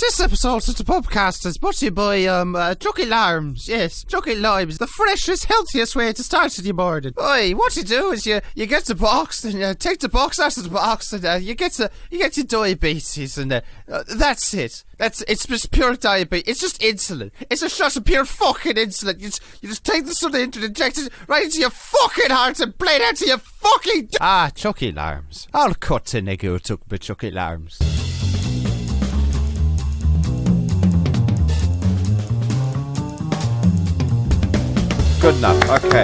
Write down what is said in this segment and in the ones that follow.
This episode of the Pubcast is brought to you by Chucky Limes. Yes, Chucky Limes, the freshest, healthiest way to start your morning. Oi, what you do is you get the box and you take the box out of the box and you get your diabetes and that's it. It's just pure diabetes. It's just insulin. It's a shot of pure fucking insulin. You just take the stuff and inject it right into your fucking heart and play it out to your fucking... Chucky Limes. I'll cut to nigga who took my Chucky Limes. Good enough, okay.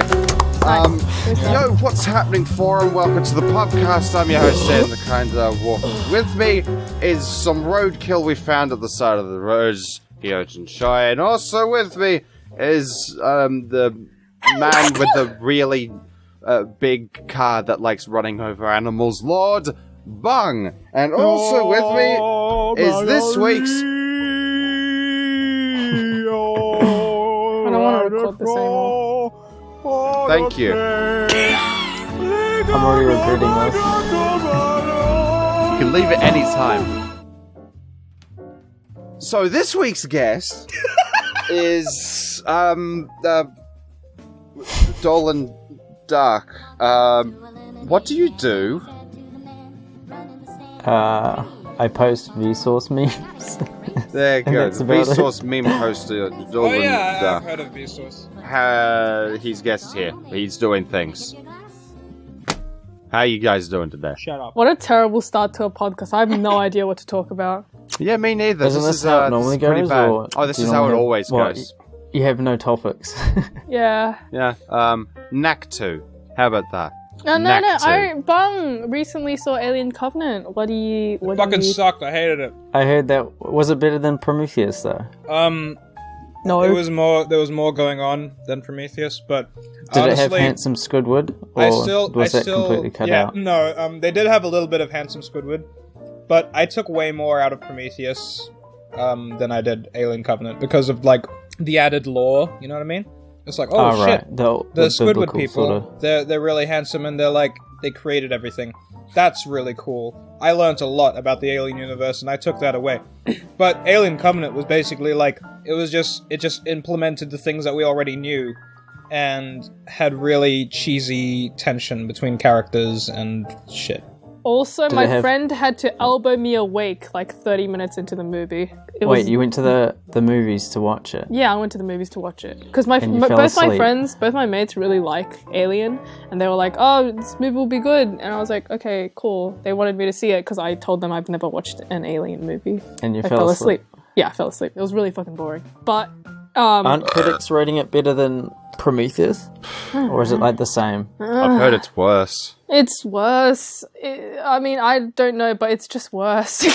Yo, what's happening, forum? Welcome to the podcast. I'm your host, Dan the Kind Wolf. With me is some roadkill we found at the side of the roads, Yojan Shai, and also with me is the man with the really big car that likes running over animals, Lord Bung. And also with me is this week's... I don't want to record this anymore. Thank you. I'm already regretting this. You can leave at any time. So this week's guest is Dolan Dark. What do you do? I post Vsauce memes. There you go. The Vsauce meme poster, Dolan Oh yeah, Dark. I've heard of Vsauce. He's guest here. He's doing things. How are you guys doing today? Shut up. What a terrible start to a podcast. I have no idea what to talk about. Yeah, me neither. Isn't this how it normally pretty goes? bad. Or Oh, this do you is how it normally- always what, goes. You have no topics. Yeah. Yeah. Knack 2. How about that? No. Knack 2. Bung recently saw Alien Covenant. What do you... It fucking sucked. I hated it. I heard that. Was it better than Prometheus, though? No. There was more going on than Prometheus, but Did honestly, it have Handsome Squidward? Or was that completely cut out? No, they did have a little bit of Handsome Squidward, but I took way more out of Prometheus than I did Alien Covenant because of, like, the added lore, you know what I mean? It's like, oh shit, right. the Squidward biblical people, sorta. they're really handsome and they're like, they created everything. That's really cool. I learned a lot about the Alien universe and I took that away. But Alien Covenant was basically like, it just implemented the things that we already knew and had really cheesy tension between characters and shit. Also, Did my it have- friend had to elbow me awake like 30 minutes into the movie. Wait, you went to the movies to watch it? Yeah, I went to the movies to watch it. Because And you fell both my asleep. friends, both my mates really like Alien. And they were like, oh, this movie will be good. And I was like, okay, cool. They wanted me to see it because I told them I've never watched an Alien movie. And you I fell asleep. Yeah, I fell asleep. It was really fucking boring. But, Aren't critics rating it better than Prometheus? Or is it like the same? I've heard it's worse. it's worse. I mean, I don't know, but it's just worse.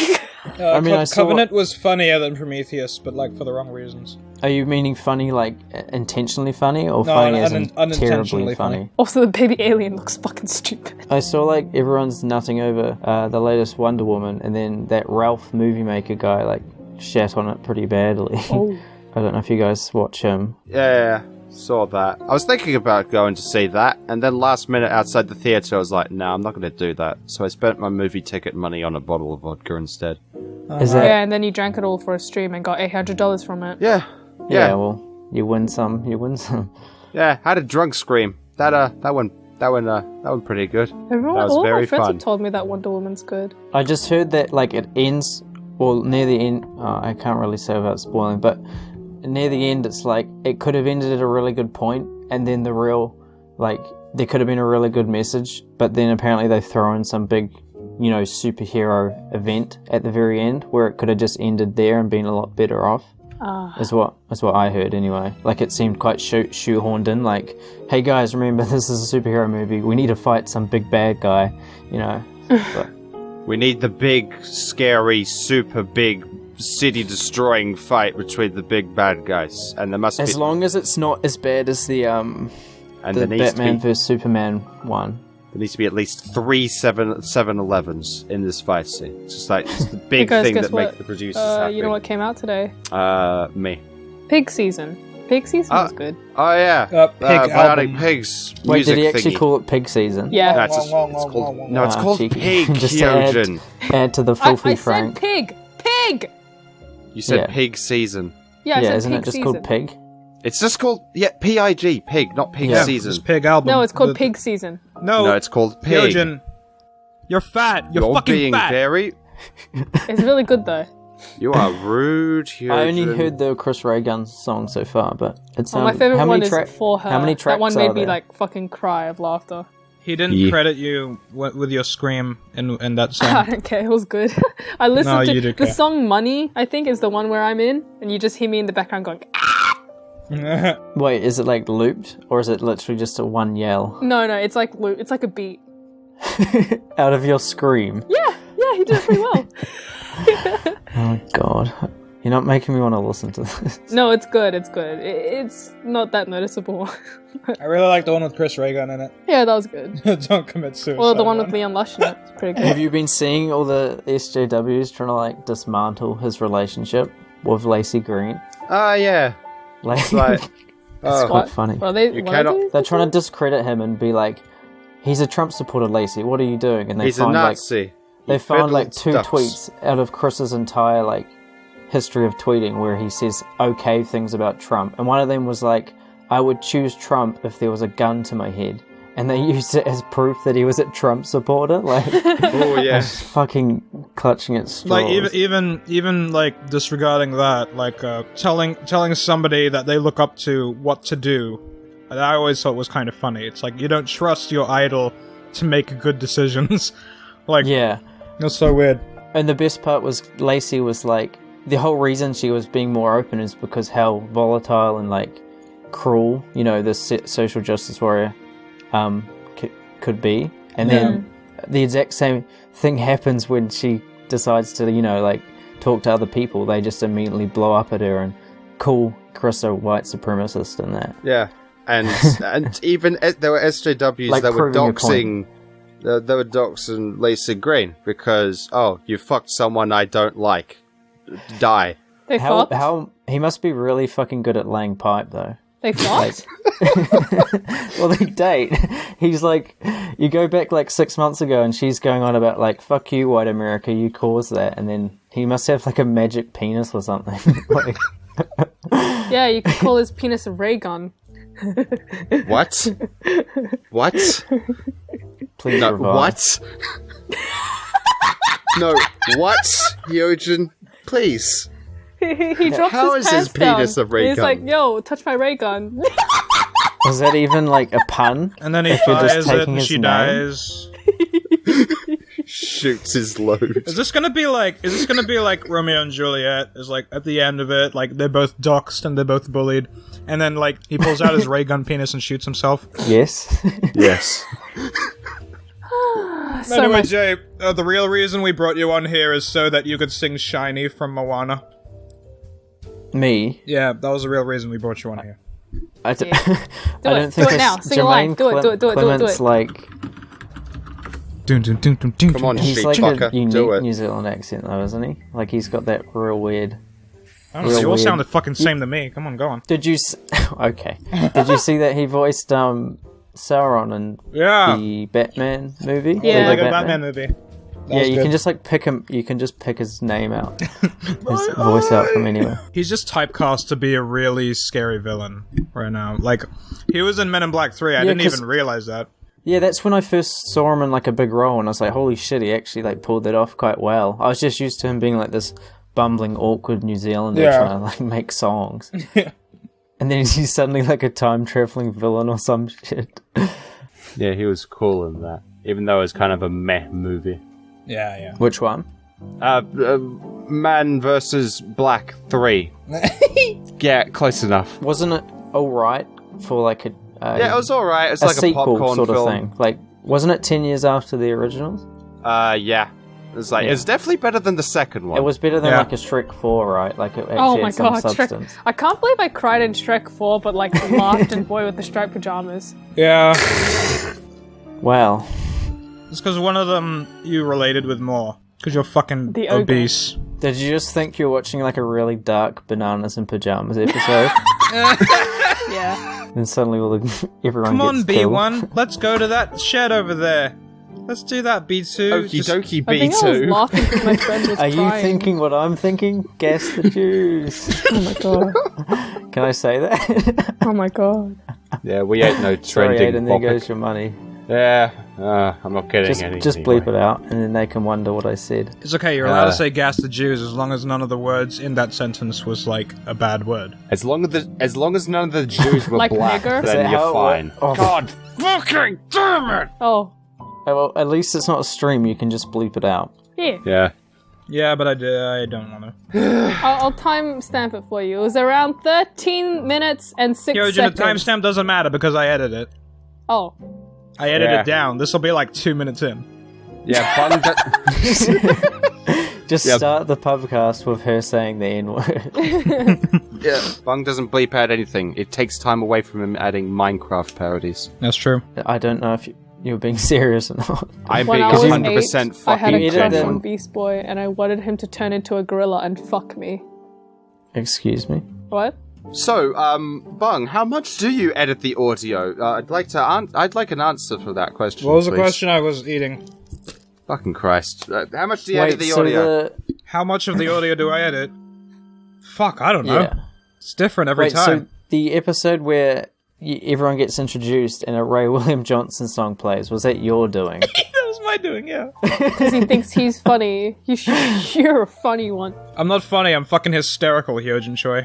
I mean, I saw- Covenant was funnier than Prometheus, but like for the wrong reasons. Are you meaning funny, like intentionally funny, or No, funny as in unintentionally terribly funny? Also, the baby alien looks fucking stupid. I saw like everyone's nutting over the latest Wonder Woman, and then that Ralph movie maker guy like shat on it pretty badly. Oh. I don't know if you guys watch him. Yeah, saw that. I was thinking about going to see that, and then last minute outside the theatre I was like, no, I'm not going to do that. So I spent my movie ticket money on a bottle of vodka instead. Is that? Yeah, and then you drank it all for a stream and got $800 from it. Yeah. Yeah. Well, you win some, you win some. Yeah, had a drunk scream. That went pretty good. Everyone, That was all very my friends fun. have told me that Wonder Woman's good. I just heard that like it ends, well, near the end. I can't really say without spoiling, but near the end, it's like it could have ended at a really good point, and then the real, like, there could have been a really good message, but then apparently they throw in some big, you know, superhero event at the very end where it could have just ended there and been a lot better off. Is what I heard anyway. Like it seemed quite shoehorned in. Like, hey guys, remember this is a superhero movie. We need to fight some big bad guy. You know. But, We need the big, scary, super big, city-destroying fight between the big bad guys, and there must as be. long as it's not as bad as the And there needs Batman to be. vs Superman one. There needs to be at least 3 7-Elevens in this fight scene. It's just like it's the big Because thing guess that what? makes the producers happy. You know what came out today? Me. Pig season. Pig season was good. Oh yeah, Pig album. Bionic Pigs. Wait, music did he actually thingy. call it Pig Season? Yeah. No, it's called. No, it's Ah, called cheeky. Pig. Just to add- Kyojin. Add to the I filthy said Frank. pig! Pig! You said Yeah. pig season. Yeah, I said isn't pig it just season. called Pig? It's just called PIG, pig, not pig Yeah. season. It's Pig album. No, it's called pig season. No, No, it's called pig. Hyojin, you're fat. You're fucking being fat. very. It's really good though. You are rude. I only Hyojin. heard the Chris Ray Gun song so far, but it's Well, my favorite how one many is For Her. How many tracks That one are made me there? like fucking cry of laughter. He didn't Yeah. credit you with your scream in that I song. don't care. It was good. I listened No, to you do the care. song "Money." I think is the one where I'm in, and you just hear me in the background going. Wait, is it like looped, or is it literally just a one yell No, it's like it's like a beat. out of your scream? Yeah, he did it pretty well. Oh god, you're not making me want to listen to this. No, it's good. It's good. It's not that noticeable. I really like the one with Chris Reagan in it. Yeah, that was good. Don't commit suicide. Or the one with Leon Lush in it. It's pretty good. Have you been seeing all the SJWs trying to like dismantle his relationship with Lacey Green? Ah, yeah. Like, It's like, it's oh, quite funny. Well, they, You what cannot- are they? They're trying to discredit him and be like, he's a Trump supporter, Lacey. What are you doing? And they he's a find like Nazi. they You found like fiddle 2 ducks. tweets out of Chris's entire like history of tweeting where he says okay things about Trump, and one of them was like, I would choose Trump if there was a gun to my head, and they used it as proof that he was a Trump supporter. Like, Oh, yeah. fucking clutching at straws. Like even like disregarding that, like telling somebody that they look up to what to do. I always thought was kind of funny. It's like you don't trust your idol to make good decisions. Like, yeah. that's so weird. And the best part was Lacey was like, the whole reason she was being more open is because how volatile and like cruel, this social justice warrior could be. And then the exact same thing happens when she decides to, like talk to other people. They just immediately blow up at her and call Chris a white supremacist and that. Yeah. And even there were SJWs Like that were proving your doxing. They were doxing Lacey Green because you fucked someone I don't like. Die. They fucked. How he must be really fucking good at laying pipe though. They fucked. Well, they date. He's like, you go back like 6 months ago and she's going on about like, fuck you, white America, you caused that. And then he must have like a magic penis or something. Like, Yeah, you could call his penis a ray gun. What? What? please No, revive. what? No, what? Hyojin, please. He drops How his is his pants down. penis a ray He's gun? like, yo, touch my ray gun. Was that even like a pun? And then he If you're just fires it taking and his she name? dies. Shoots his load. Is this gonna be like Romeo and Juliet? Is like at the end of it, like they're both doxxed and they're both bullied, and then like he pulls out his ray gun penis and shoots himself. Yes. Yes. So Anyway, much- Jay, the real reason we brought you on here is so that you could sing "Shiny" from Moana. Me. Yeah, that was the real reason we brought you on here. I, d- Yeah. I it. don't think Do it now. it's Sing a line. Jermaine Do it, do it, do it, do it, do Clement's it. like, Come on, he's street like fucker, a unique do it. New Zealand accent though, isn't he? Like he's got that real weird. I don't know, Real you all weird. sounded fucking same to me. Come on, go on. Did you? Okay. Did you see that he voiced Sauron in Yeah, the Batman movie? Yeah. like Lego a Batman movie. That Yeah, was you good. can just like pick him. You can just pick his name out, his voice out from anywhere. He's just typecast to be a really scary villain right now. Like, he was in Men in Black 3. I Yeah, didn't 'cause- even realize that. Yeah, that's when I first saw him in like a big role, and I was like, "Holy shit!" He actually like pulled that off quite well. I was just used to him being like this bumbling, awkward New Zealander Yeah. trying to like make songs, and then he's suddenly like a time traveling villain or some shit. Yeah, he was cool in that. Even though it was kind of a meh movie. Yeah. Which one? Man versus Black 3. Yeah, close enough. Wasn't it all right for like a Yeah, it was alright. It's a like a sequel popcorn sort of film. thing? Like, wasn't it 10 years after the originals? Yeah. It's like, Yeah. it's definitely better than the second one. It was better than Yeah. like a Shrek 4, right? Like it actually Oh my had some god, Shrek. substance. I can't believe I cried in Shrek 4, but like laughed in Boy with the Striped Pajamas. Yeah. Wow. It's because one of them you related with more. Because you're fucking The ogre. obese. Did you just think you're watching like a really dark Bananas in Pajamas episode? Yeah. Then suddenly everyone Come on, gets killed. B1. Let's go to that shed over there. Let's do that, B2. Okie dokie, I think I was B2. laughing because my friend was Are crying. you thinking what I'm thinking? Guess the Jews. Oh my god. Can I say that? Oh my god. Yeah, we ain't no Sorry, trending Aiden, there topic. goes your money. Yeah, I'm not getting any. Just bleep it out, and then they can wonder what I said. It's okay, you're allowed to say gas the Jews as long as none of the words in that sentence was, like, a bad word. As long as none of the Jews were Like black, nigger? Is then that you're how it fine. works? Oh. God fucking damn it! Oh. Well, at least it's not a stream. You can just bleep it out. Yeah. Yeah. Yeah, but I don't want to. I'll time stamp it for you. It was around 13 minutes and 6 Yo, seconds. the timestamp doesn't matter because I edit it. Oh. I edit Yeah. it down. This will be like 2 minutes in. Yeah, Bung. Just Yep. start the pubcast with her saying the N-word. Yeah, Bung doesn't bleep out anything. It takes time away from him adding Minecraft parodies. That's true. I don't know if you're being serious or not. I'm When being I was 100% 8, I had fucking a crush genuine. on Beast Boy, and I wanted him to turn into a gorilla and fuck me. Excuse me? What? So, Bung, how much do you edit the audio? I'd like an answer for that question. What was the please. question I was eating? Fucking Christ! How much do you edit the so audio? How much of the audio do I edit? Fuck, I don't know. Yeah. It's different every Wait, time. so the episode where everyone gets introduced and a Ray William Johnson song plays, was that your doing? That was my doing, yeah. Because he thinks he's funny. You're a funny one. I'm not funny, I'm fucking hysterical, Hyojin Choi.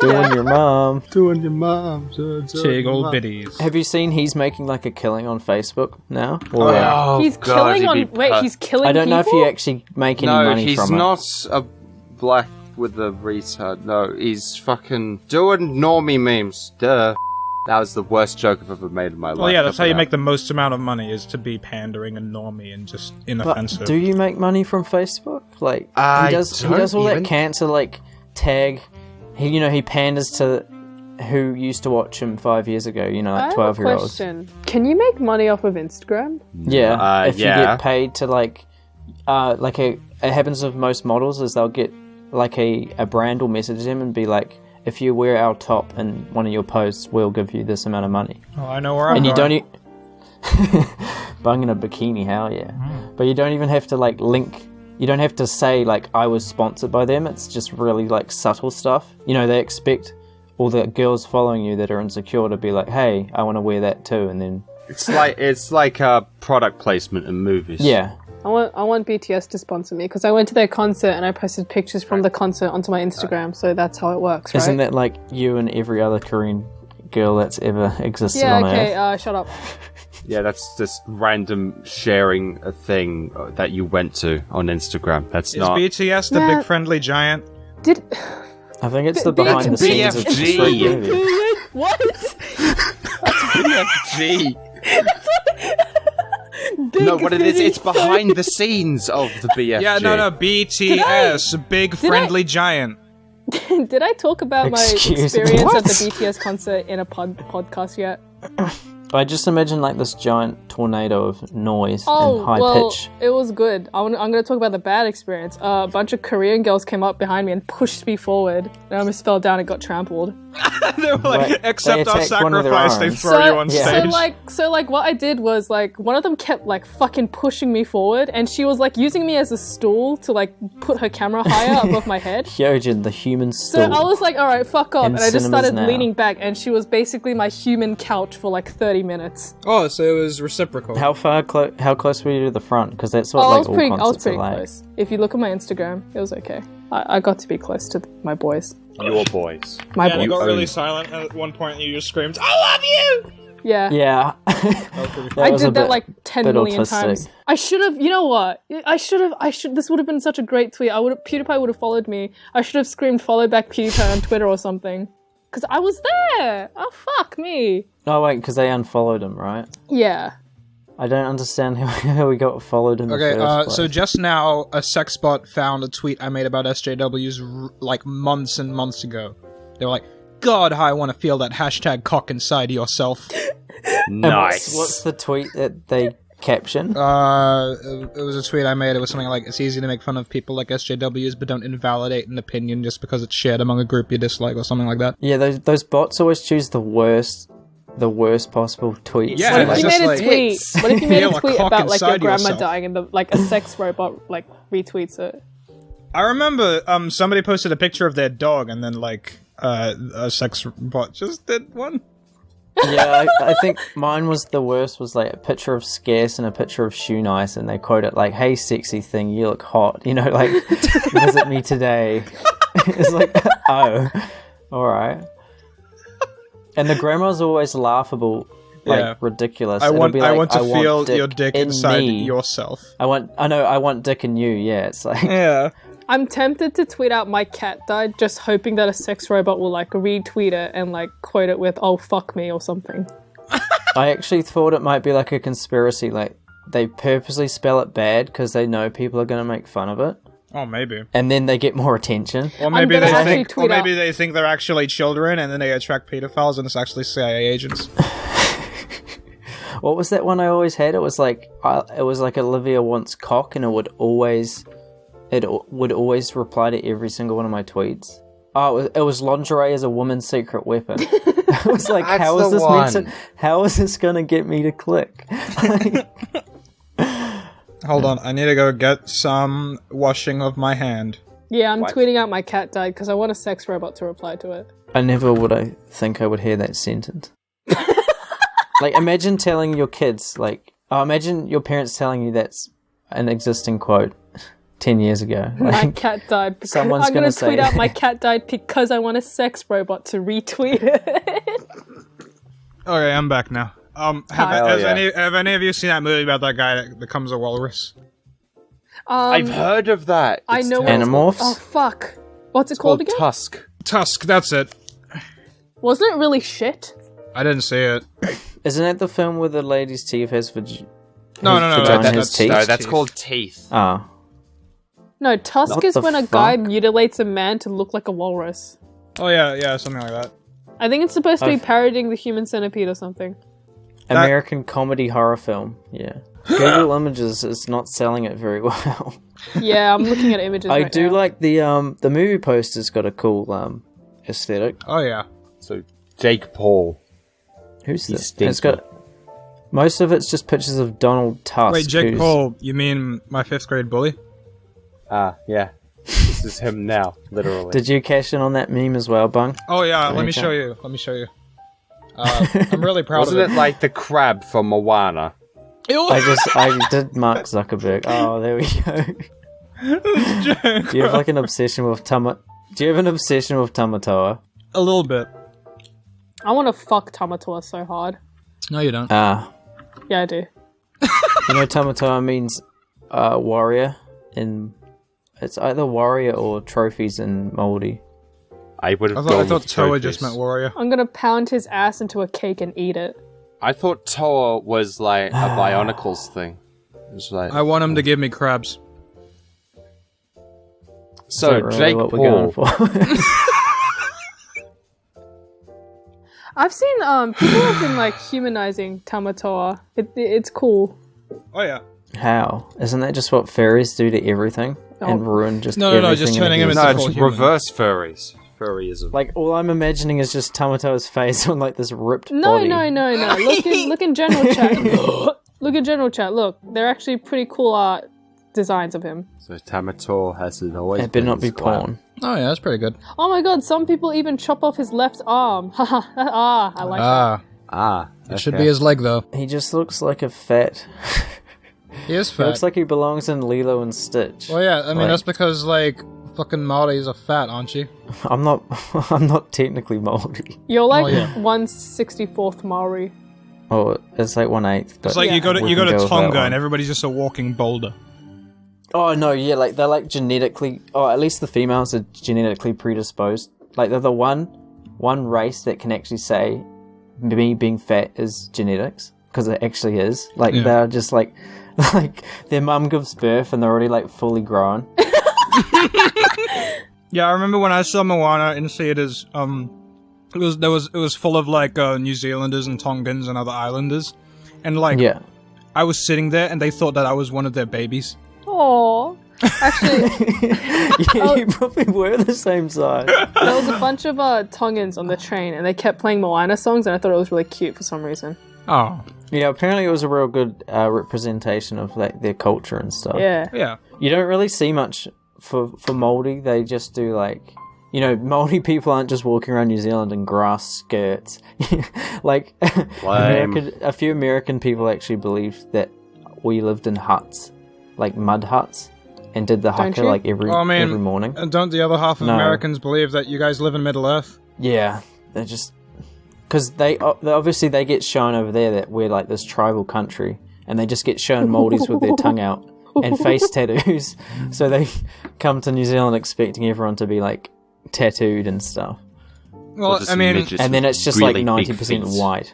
Doing your mom. Doing your mom. Tig old biddies. Have you seen he's making like a killing on Facebook now? Oh, yeah. Oh, He's God, killing he'd on. be Wait, per- he's killing I don't know if people? you actually make any No, money he's from not a black with a retard. No, he's fucking doing normie memes. Duh. That was the worst joke I've ever made in my life. Well, yeah, that's how you Cut make the most amount of money, is to be pandering and normie and just But inoffensive. do you make money from Facebook? Like I he does don't all even- that cancer like tag. He panders to who used to watch him 5 years ago. You know, I like have a 12-year-olds. question. Can you make money off of Instagram? Yeah, if you yeah. get paid to like it happens with most models is they'll get like a brand will message them and be like, if you wear our top in one of your posts, we'll give you this amount of money. Oh, I know where I'm And you going. don't bung in a bikini, hell yeah. But you don't even have to like link. You don't have to say like I was sponsored by them. It's just really like subtle stuff. You know, they expect all the girls following you that are insecure to be like, hey, I want to wear that too, and then It's like product placement in movies. yeah. I want BTS to sponsor me because I went to their concert and I posted pictures from the concert onto my Instagram, so that's how it works, right? Isn't that like you and every other Korean girl that's ever existed yeah, on okay, Earth? shut up. Yeah, that's just random sharing a thing that you went to on Instagram. That's Is not. BTS the Nah. big friendly giant? Did... I think it's the B- behind the scenes of the BFG. straight movie. What? BFG. No, what it is, it's behind the scenes of the BFG. Yeah, no, BTS, big friendly giant. Did I talk about my Excuse me, experience what? at the BTS concert in a podcast yet? I just imagine like this giant tornado of noise Oh, and high well, pitch. it was good. I'm going to talk about the bad experience. A bunch of Korean girls came up behind me and pushed me forward. And I almost fell down and got trampled. They were like, Right. accept They our attacked one of their sacrifice, they arms. throw you on Yeah. stage. So what I did was like one of them kept like fucking pushing me forward, and she was like using me as a stool to like put her camera higher above my head. Hyojin, the human So stool. I was like, all right, fuck off, In and I just cinemas started now. leaning back, and she was basically my human couch for like 30 minutes. Oh, so it was reciprocal. How close were you to the front? Because that's what Oh, like I was all pretty concerts are like. close. If you look at my Instagram, it was okay. I got to be close to my boys. Your boys. My Yeah, you boys. got really silent at one point and you just screamed, I love you! Yeah. Yeah. I was a did that bit- like 10 bit million autistic. times. I should have, you know what? This would have been such a great tweet. PewDiePie would have followed me. I should have screamed follow back PewDiePie on Twitter or something. Because I was there! Oh, fuck me. Oh wait, because they unfollowed him, right? Yeah. I don't understand how we got followed in the Okay, first place. so just now, a sex bot found a tweet I made about SJWs like months and months ago. They were like, God, how I want to feel that hashtag cock inside yourself. And Nice. What's the tweet that they captioned? It was a tweet I made. It was something like, it's easy to make fun of people like SJWs, but don't invalidate an opinion just because it's shared among a group you dislike or something like that. Yeah, those bots always choose the worst the worst possible tweets. Yeah, What it's if you just made a like- tweet? What if you made Feel a a tweet cock about like your inside grandma yourself. dying and like a sex robot like retweets it? I remember somebody posted a picture of their dog, and then like a sex bot just did one. Yeah, I think mine was the worst. Was like a picture of Scarce and a picture of Shoe Nice, and they quote it like, "Hey, sexy thing, you look hot." You know, like visit me today. It's like, oh, all right. And the grammar's always laughable, like Yeah. ridiculous. I It'll want be like, I want to feel your dick in inside me. yourself. I want dick in you. Yeah, it's like Yeah. I'm tempted to tweet out my cat died, just hoping that a sex robot will like retweet it and like quote it with "oh fuck me" or something. I actually thought it might be like a conspiracy, like they purposely spell it bad because they know people are going to make fun of it, Oh, maybe. and then they get more attention. Or maybe gonna they actually think, or tweet maybe out- they think they're actually children, and then they attract pedophiles, and it's actually CIA agents. What was that one I always had? It was like Olivia wants cock, and it would always reply to every single one of my tweets. Oh, it was lingerie as a woman's secret weapon. I was like, That's how is the this one. meant to? How is this gonna get me to click? Hold on, I need to go get some washing of my hand. Yeah, I'm What? tweeting out my cat died because I want a sex robot to reply to it. I never would I think I would hear that sentence. Like, imagine telling your kids, like, imagine your parents telling you that's an existing quote 10 years ago. My Like, cat died because someone's I'm gonna gonna say- tweet out my cat died because I want a sex robot to retweet it. Okay, I'm back now. Have Hell yeah. any of you seen that movie about that guy that becomes a walrus? I've heard of that. I It's know what terrible. Animorphs? Oh fuck! What's it It's called called again? Tusk. Tusk, that's it. Wasn't it really shit? I didn't see it. Isn't that the film where the lady's teeth has No, vagina that's has teeth? No, that's Teeth. called Teeth. Ah. No, Tusk What is the when a guy fuck? mutilates a man to look like a walrus. Oh yeah, something like that. I think it's supposed to be I've- parodying the Human Centipede or something. American comedy horror film. Yeah. Google Images is not selling it very well. Yeah, I'm looking at images. I right do now. like the movie poster's got a cool aesthetic. Oh yeah. So, Jake Paul. Who's He's this? stinky. It's got most of it's just pictures of Donald Tusk. Wait, Jake who's- Paul, you mean my 5th grade bully? Yeah. This is him now, literally. Did you cash in on that meme as well, Bung? Oh yeah, let me Okay. show you. I'm really proud Wasn't of it like the crab from Moana? I did Mark Zuckerberg. Oh, there we go. Do you have like an obsession with Tamatoa? A little bit. I want to fuck Tamatoa so hard. No, you don't. Ah, Yeah, I do. you know Tamatoa means warrior in. It's either warrior or trophies in Māori. I would have I gone thought with Toa just trophies. meant warrior. I'm gonna pound his ass into a cake and eat it. I thought Toa was like a Bionicles thing. It was like, I want him to give me crabs. so Is that really Jake what we're going Paul. for? I've seen people have been like humanizing Tamatoa. It's cool. Oh yeah. How? Isn't that just what fairies do to everything and ruin just No, everything? just in turning him existence? into No, full it's human. reverse furries. Furryism. Like all I'm imagining is just Tamatoa's face on like this ripped No, body. no. Look in general chat. Look in general chat. Look, they're actually pretty cool designs of him. So Tamator hasn't always It better been not be this glam. porn. Oh yeah, that's pretty good. Oh my god, some people even chop off his left arm. Haha. I like that. Ah, It should okay. be his leg though. He just looks like a fat. He is He fat. looks like he belongs in Lilo and Stitch. Well, yeah. I mean, Like- that's because like fucking Māoris are fat, aren't you? I'm not. I'm not technically Māori. You're like Oh, yeah. 1/64th Maori. Oh, it's like 1/8. But It's like Yeah. you go to we can go with that Tonga one. and everybody's just a walking boulder. Oh no, yeah, like they're like genetically. Oh, at least the females are genetically predisposed. Like they're the one race that can actually say me being fat is genetics because it actually is. Like Yeah. they're just like their mum gives birth and they're already like fully grown. Yeah, I remember when I saw Moana in theaters. It was full of like New Zealanders and Tongans and other islanders, and like Yeah. I was sitting there and they thought that I was one of their babies. Aww. Actually, Yeah, you probably were the same size. there was a bunch of Tongans on the train, and they kept playing Moana songs, and I thought it was really cute for some reason. Oh, Yeah, apparently it was a real good representation of like their culture and stuff. Yeah. yeah. You don't really see much for Māori. They just do like, you know, Māori people aren't just walking around New Zealand in grass skirts. Like, a few American people actually believed that we lived in huts, like mud huts, and did the haka you? like every morning. And don't the other half of No. Americans believe that you guys live in Middle Earth? Yeah, they're just because they obviously they get shown over there that we're like this tribal country, and they just get shown Māoris with their tongue out and face tattoos. So they come to New Zealand expecting everyone to be like tattooed and stuff, Well, I mean, and then it's just like 90% white.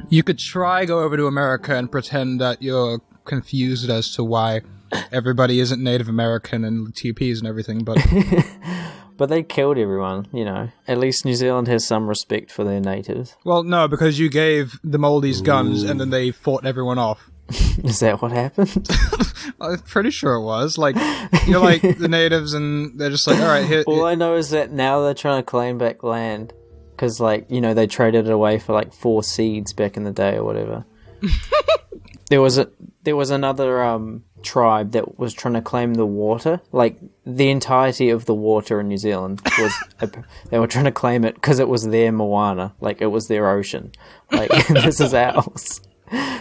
you could try go over to America and pretend that you're confused as to why everybody isn't Native American and TPs and everything, but But they killed everyone, you know. At least New Zealand has some respect for their natives. well, no, because you gave the Maldives guns and then they fought everyone off. Is that what happened? I'm pretty sure it was. Like, you're like the natives and they're just like, all right, here. All I know is that now they're trying to claim back land. Because, like, you know, they traded it away for, like, 4 seeds back in the day or whatever. There was another tribe that was trying to claim the water. Like, the entirety of the water in New Zealand was... they were trying to claim it because it was their Moana. Like, it was their ocean. Like, this is ours.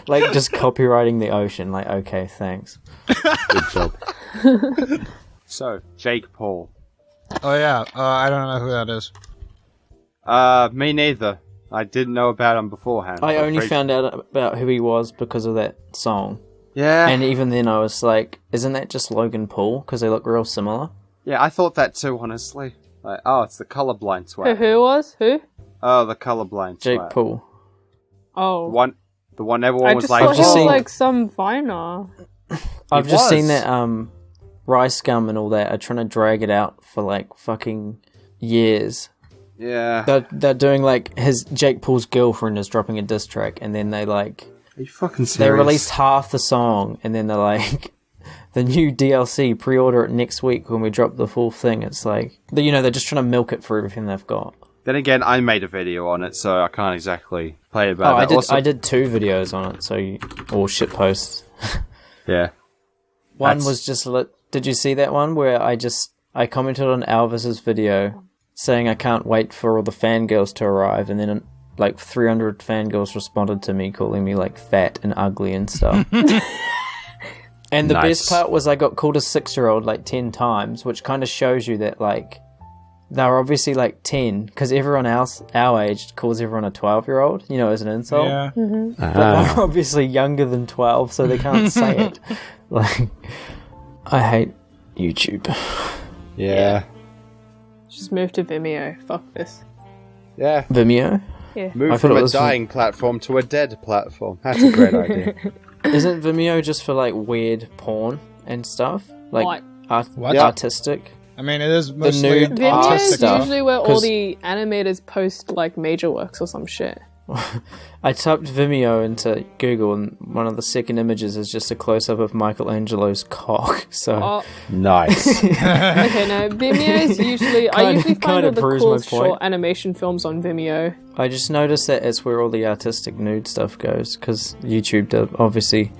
Like, just copywriting the ocean. Like, okay, thanks. Good job. So, Jake Paul. Oh, yeah. I don't know who that is. Me neither. I didn't know about him beforehand. I but only very- found out about who he was because of that song. Yeah. And even then I was like, isn't that just Logan Paul? Because they look real similar. Yeah, I thought that too, honestly. Like, oh, it's the colorblind swag. Who was? Who? Oh, the colorblind Jake swag. Paul. Oh. The one everyone I was just like, thought he just was seen- like some Viner. I've just seen was. that Rice Gum and all that are trying to drag it out for like fucking years. yeah. They're doing like Jake Paul's girlfriend is dropping a diss track, and then they like Are you fucking serious? they released half the song, and then they're like the new DLC, pre-order it next week when we drop the full thing. It's like you know, they're just trying to milk it for everything they've got. Then again, I made a video on it, so I can't exactly play about Oh, that. I did 2 videos on it, or shit posts. Yeah. One That's- was just did you see that one where I commented on Alvis's video saying I can't wait for all the fangirls to arrive, and then like 300 fangirls responded to me calling me like fat and ugly and stuff. And the Nice. best part was I got called a 6-year-old like 10 times, which kind of shows you that like they were obviously like 10 because everyone else our age calls everyone a 12-year-old, you know, as an insult. Yeah. But they're obviously younger than 12, so they can't say it. Like, I hate YouTube. Yeah. Just move to Vimeo. Fuck this. Yeah. Vimeo? Yeah. Move I thought from it a was dying platform to a dead platform. That's a great idea. Isn't Vimeo just for like weird porn and stuff? Like What? artistic? I mean, it is mostly nude Vimeo art is stuff, usually where all 'cause- the animators post like major works or some shit. I typed Vimeo into Google, and one of the second images is just a close-up of Michelangelo's cock. So Oh, Nice. okay, no. Vimeo is usually I usually find kinda all the proves cool my point. short animation films on Vimeo. I just noticed that it's where all the artistic nude stuff goes, because YouTube obviously...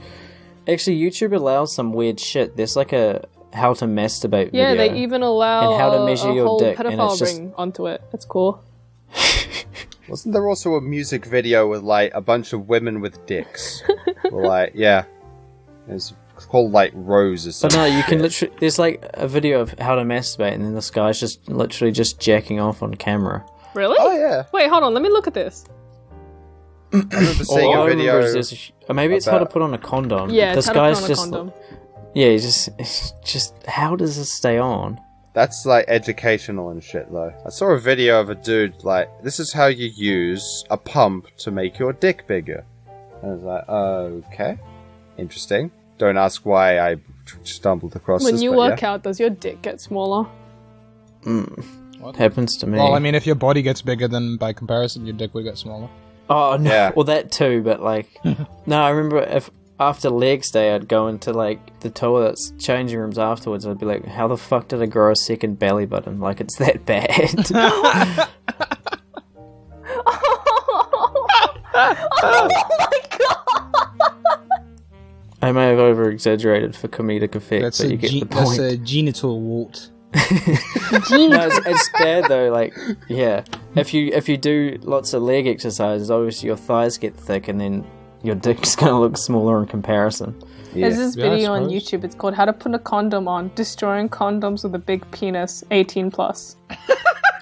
Actually, YouTube allows some weird shit. There's like a how to masturbate Yeah, video. they even allow And how to a measure your whole dick, and pedophile it's just- ring onto it. That's cool. Wasn't there also a music video with like a bunch of women with dicks? Or, like, yeah. It's called like Rose or But something. no, you can literally... There's like a video of how to masturbate, and then this guy's just literally just jacking off on camera. Really? Oh yeah. Wait, hold on. Let me look at this. I remember seeing All a I remember video. is or maybe it's how to about- put on a condom. Yeah, this it's how to guy's put on a just... condom. Yeah, it's just... How does this stay on? That's like educational and shit though. I saw a video of a dude like, this is how you use a pump to make your dick bigger. And I was like, okay. Interesting. Don't ask why I stumbled across When this, you but work yeah. out, does your dick get smaller? Happens to me. Well, I mean, if your body gets bigger, then by comparison, your dick would get smaller. Oh, no. Yeah. Well, that too, but like... no, I remember if... after legs day, I'd go into like the toilets, changing rooms afterwards. I'd be like, how the fuck did I grow a second belly button? Like, it's that bad. Oh my god! I may have over exaggerated for comedic effect, That's but a you get the that's point. a genital wart. No, it's bad though. Like, yeah, if you do lots of leg exercises, obviously your thighs get thick, and then your dick's gonna look smaller in comparison. There's this Yeah, I video on suppose. YouTube. It's called "How to Put a Condom On: Destroying Condoms with a Big Penis, 18+."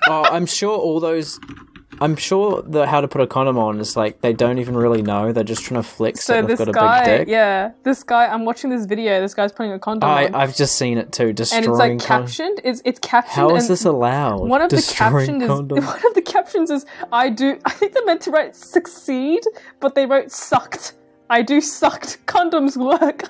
Oh, I'm sure all those. I'm sure the how to put a condom on is like they don't even really know. They're just trying to flex So that they've this got a guy, big dick. yeah, this guy. I'm watching this video. This guy's putting a condom on, I've just seen it too. and Destroying it's like condoms. captioned. It's captioned. How is and this allowed? One of the Destroying captions condoms. is one of the captions is I think they meant to write succeed, but they wrote sucked. I do sucked. Condoms work.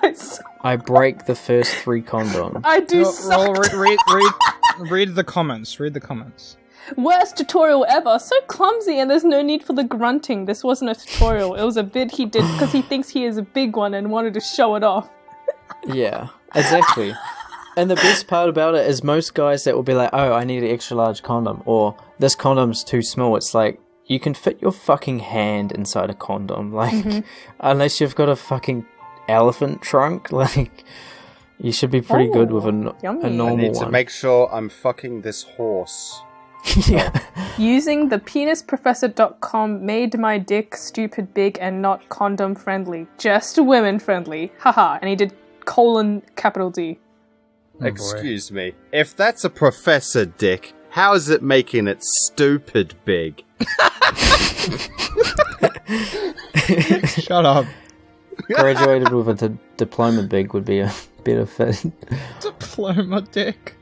I break the first 3 condoms. I do Roll, sucked. read the comments. Read the comments. Worst tutorial ever. So clumsy, and there's no need for the grunting. This wasn't a tutorial. It was a bid he did because he thinks he is a big one and wanted to show it off. Yeah, exactly. And the best part about it is most guys that will be like, oh, I need an extra large condom, or this condom's too small. It's like, you can fit your fucking hand inside a condom. Like, unless you've got a fucking elephant trunk, like, you should be pretty good with a yummy. I normal need to one. make sure I'm fucking this horse. Yeah. Using the penisprofessor.com made my dick stupid big and not condom friendly. Just women friendly. Haha. And he did : capital D. Excuse me. If that's a professor dick, how is it making it stupid big? Shut up. Graduated with a diploma big would be a better fit. Diploma dick.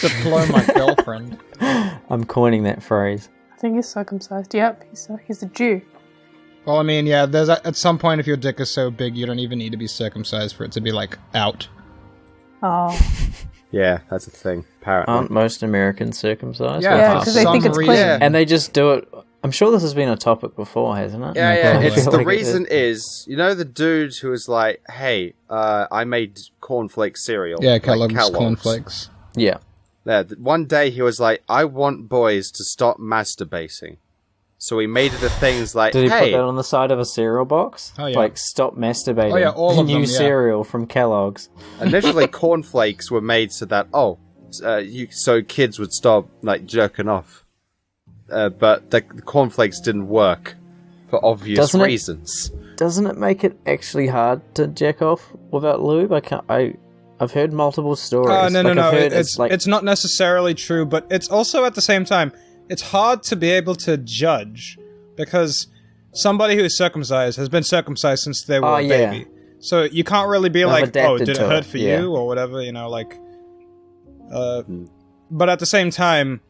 Diploma girlfriend. I'm coining that phrase. I think he's circumcised. Yep, he's a Jew. Well, I mean, yeah, there's at some point if your dick is so big, you don't even need to be circumcised for it to be, like, out. Oh. Yeah, that's a thing, apparently. Aren't most Americans circumcised? Yeah, Yeah, for because they some think it's clean. reason. And they just do it. I'm sure this has been a topic before, hasn't it? Yeah, yeah. probably. It's I feel the like reason it is, you know, the dude who was like, "Hey, I made cornflake cereal." Yeah, like Kellogg's cornflakes. Yeah, one day he was like, "I want boys to stop masturbating," so he made it a thing. It's like, Did he "Hey, put that on the side of a cereal box? Oh, yeah. Like, stop masturbating. Oh, yeah, all the of new them, yeah. cereal from Kellogg's. initially cornflakes were made so that so kids would stop like jerking off." But the cornflakes didn't work for obvious Doesn't it? reasons. Doesn't it make it actually hard to jack off without lube? I've heard multiple stories. Oh, no. I've heard It's not necessarily true, but it's also at the same time, it's hard to be able to judge because somebody who is circumcised has been circumcised since they were Oh, a yeah. baby. So you can't really be I've like, oh, adapted did it to hurt it, for yeah. you or whatever, you know, like. But at the same time,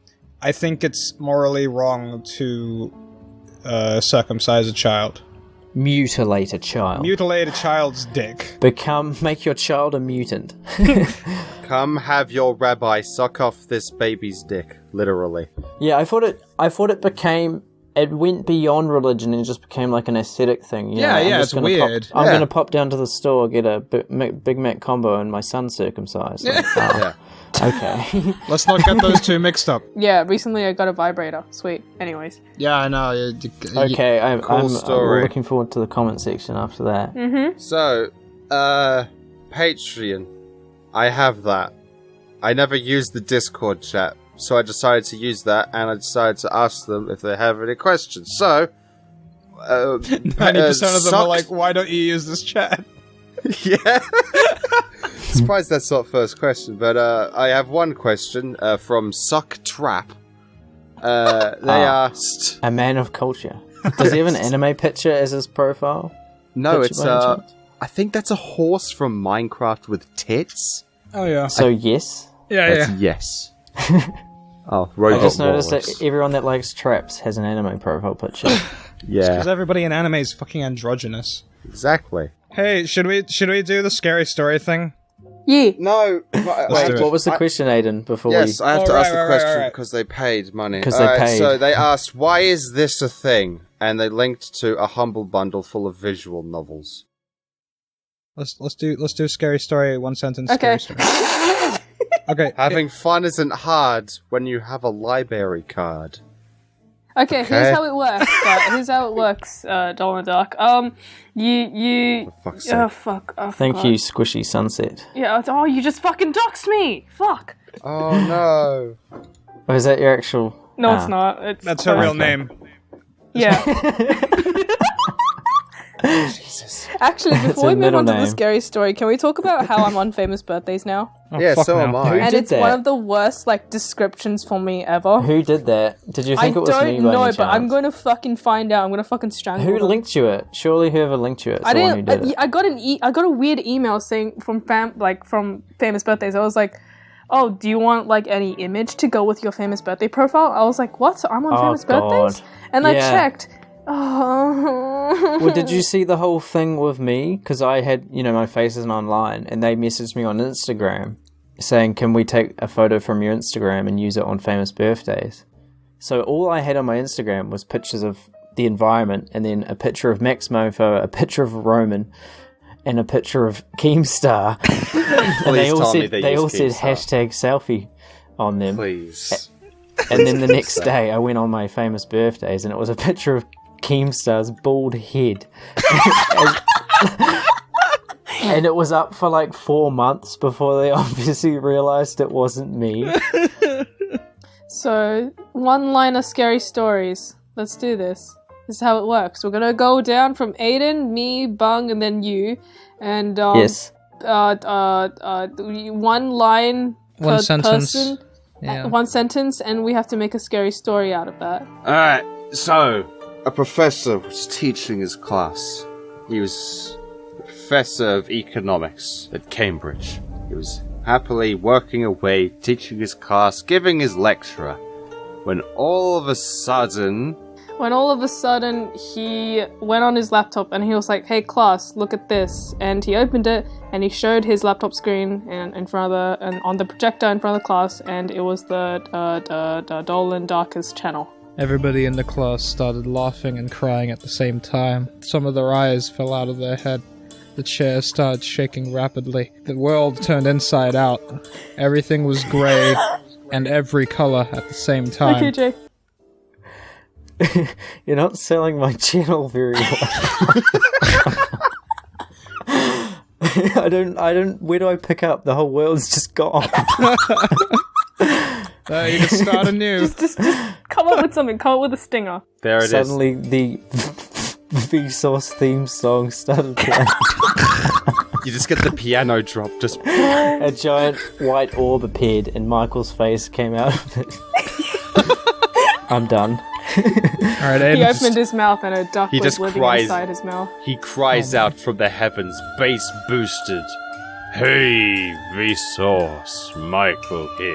I think it's morally wrong to circumcise a child. mutilate a child. Mutilate a child's dick. Make your child a mutant. Come have your rabbi suck off this baby's dick, literally. Yeah, I thought it went beyond religion and just became like an aesthetic thing. You know, Yeah, I'm yeah, just it's gonna weird. I'm Yeah. going to pop down to the store, get a Big Mac combo, and my son's circumcised. Like, Yeah. okay. Let's not get those two mixed up. Yeah, recently I got a vibrator. Sweet. Anyways. Yeah, I know. Okay, I'm story. looking forward to the comment section after that. So, Patreon. I have that. I never used the Discord chat, so I decided to use that, and I decided to ask them if they have any questions. So, 90% of them are like, why don't you use this chat? yeah. Surprised that's not first question, but I have one question from Suck Trap. They asked. A man of culture. Does he have an anime picture as his profile? No, Picture it's by any chance? I think that's a horse from Minecraft with tits. Oh, yeah. So yes. Yeah, That's yes. Oh, I robot just noticed walrus. that everyone that likes traps has an anime profile picture. Yeah, Because everybody in anime is fucking androgynous. exactly. Hey, should we do the scary story thing? Yeah. No, Let's do it. What was the question, Aiden? Before yes, I have to Oh, ask right, the right, question right. because they paid money. 'Cause they Alright, paid. So they asked, "Why is this a thing?" And they linked to a Humble Bundle full of visual novels. Let's do scary story, one sentence. Okay. Scary story. Okay. Having fun isn't hard when you have a library card. Okay, here's how it works. Here's how it works, Dolan Dark. You. fuck's sake. Oh fuck. Oh, Thank you, Squishy Sunset. Yeah. Oh, you just fucking doxed me. Fuck. Oh no. Or is that your actual? No, it's not. That's her real Okay. name. Yeah. Jesus. Actually, It's before a we move middle on to the name. scary story, can we talk about how I'm on famous birthdays now? Oh, Yeah, fuck so no. am I. Who And did it's that? one of the worst descriptions for me ever. Who did that? Did you I think it was me don't by know, any but I'm chance? going to fucking find out. I'm going to fucking strangle Who them. linked you it? Surely whoever linked you it's I the one who didn't. did it. I got I got a weird email saying from famous birthdays. I was like, "Oh, do you want any image to go with your famous birthday profile?" I was like, "What? I'm on Oh, famous God. birthdays?" And I Yeah. checked. Oh. Well, did you see the whole thing with me? Because I had, my face isn't online, and they messaged me on Instagram saying, "Can we take a photo from your Instagram and use it on famous birthdays?" So all I had on my Instagram was pictures of the environment, and then a picture of Max Mofo, a picture of Roman, and a picture of Keemstar. And they all tell me said they they use all said Keemstar. #selfie on them. Please. And then the next day, I went on my famous birthdays, and it was a picture of Keemstar's bald head. And it was up for 4 months before they obviously realised it wasn't me. So, one-liner scary stories. Let's do this. This is how it works. We're gonna go down from Aiden, me, Bung, and then you. And Yes. one line One per sentence. person. Yeah. One sentence, and we have to make a scary story out of that. Alright, so a professor was teaching his class. He was a professor of economics at Cambridge. He was happily working away, teaching his class, giving his lecture, when all of a sudden... When all of a sudden he went on his laptop and he was like, "Hey class, look at this!" And he opened it and he showed his laptop screen and in front of and on the projector in front of the class, and it was the Dolan Darkest channel. Everybody in the class started laughing and crying at the same time. Some of their eyes fell out of their head. The chairs started shaking rapidly. The world turned inside out. Everything was grey and every color at the same time. Okay, Jake. You're not selling my channel very well. I don't, where do I pick up? The whole world's just gone. You can start anew. Just come up with something. Come up with a stinger. There it is. Suddenly the Vsauce theme song started playing. You just get the piano drop, just... A giant white orb appeared and Michael's face came out of it. I'm done. Alright, He Aiden. opened his mouth and a duck He was just living cries. inside his mouth. He cries out from the heavens, bass boosted. Hey, Vsauce, Michael here.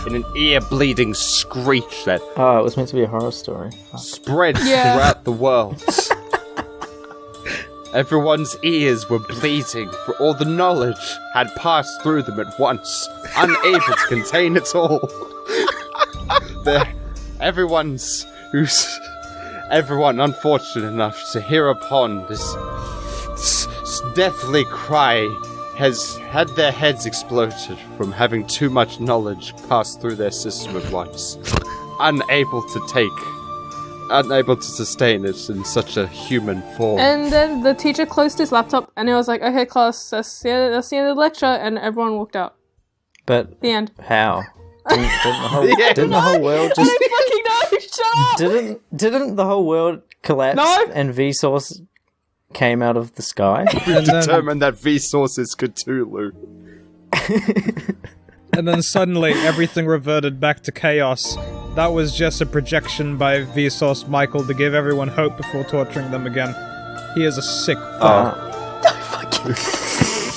In an ear-bleeding screech that Oh, it was meant to be a horror story. spread Yeah. throughout the world. Everyone's ears were bleeding, for all the knowledge had passed through them at once, unable to contain it all. Everyone unfortunate enough to hear upon this deathly cry has had their heads exploded from having too much knowledge pass through their system at once, unable to sustain it in such a human form. And then the teacher closed his laptop and he was like, "Okay, class, that's the end of the lecture," and everyone walked out. But The end. how? Didn't the whole world I just... don't fucking know. Shut up. Didn't the whole world collapse No. and Vsauce came out of the sky? And then, Determined that Vsauce is Cthulhu. and then suddenly everything reverted back to chaos. That was just a projection by Vsauce Michael to give everyone hope before torturing them again. He is a sick fuck.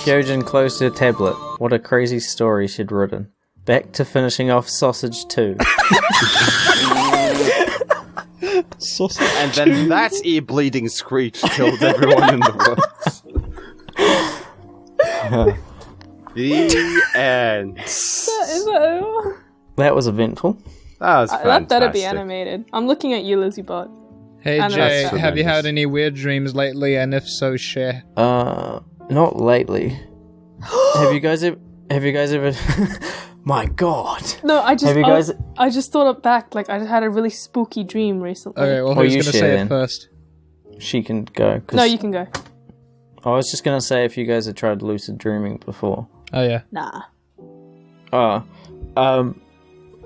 Hyojin closed her tablet. What a crazy story she'd written. Back to finishing off Sausage 2. And then that ear-bleeding screech killed everyone in the world. The end. That was eventful. That was fantastic. That better be animated. I'm looking at you, Lizzie Bot. Hey And Jay, that's have you had tremendous. any weird dreams lately? And if so, share. Not lately. Have you guys ever? My God. No, I just Have you guys? I just thought it back. Like I had a really spooky dream recently. Okay, well, Well, who's you going to share say then. it first? She can go. 'Cause No, you can go. I was just gonna say if you guys have tried lucid dreaming before. Oh, yeah. Nah.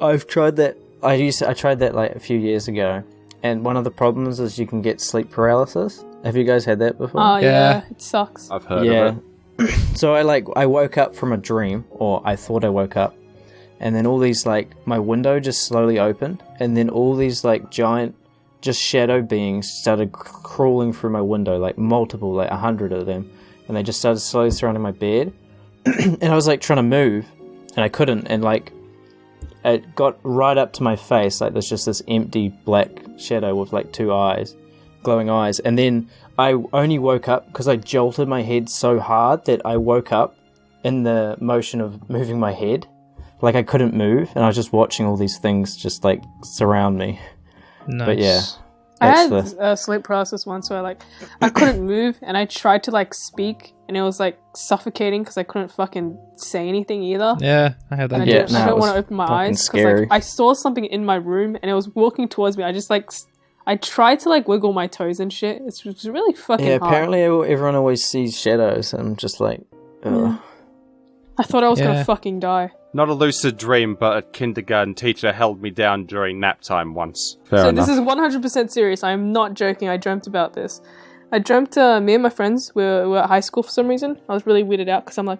I've tried that. I tried that like a few years ago, and one of the problems is you can get sleep paralysis. Have you guys had that before? Oh Yeah. yeah, it sucks. I've heard Yeah. of it. So I woke up from a dream, or I thought I woke up, and then all these my window just slowly opened, and then all these giant, just shadow beings started crawling through my window, multiple, 100 of them, and they just started slowly surrounding my bed, and I was trying to move, and I couldn't, and it got right up to my face, there's just this empty black shadow with two eyes, glowing eyes, and then I only woke up because I jolted my head so hard that I woke up in the motion of moving my head. I couldn't move, and I was just watching all these things just surround me. Nice. But yeah, I that's had sleep paralysis once where I couldn't move and I tried to speak and it was suffocating because I couldn't fucking say anything either. Yeah, I had And that. I Yeah, didn't, no, I it don't was want to open my fucking eyes scary. because I saw something in my room and it was walking towards me. I just I tried to wiggle my toes and shit. It was really fucking yeah. hard. Apparently, everyone always sees shadows, and I'm just ugh. Yeah. I thought I was Yeah. gonna fucking die. Not a lucid dream, but a kindergarten teacher held me down during nap time once. Fair So enough. this is 100% serious. I am not joking. I dreamt about this. I dreamt me and my friends were at high school for some reason. I was really weirded out because I'm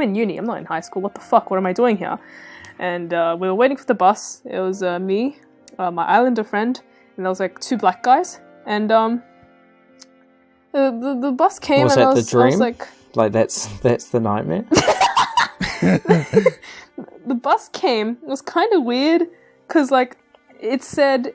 in uni. I'm not in high school. What the fuck? What am I doing here? And we were waiting for the bus. It was me, my Islander friend, and there was 2 black guys. And the bus came Was and that I the was, I was dream? That's the nightmare. the bus came. It was kind of weird because it said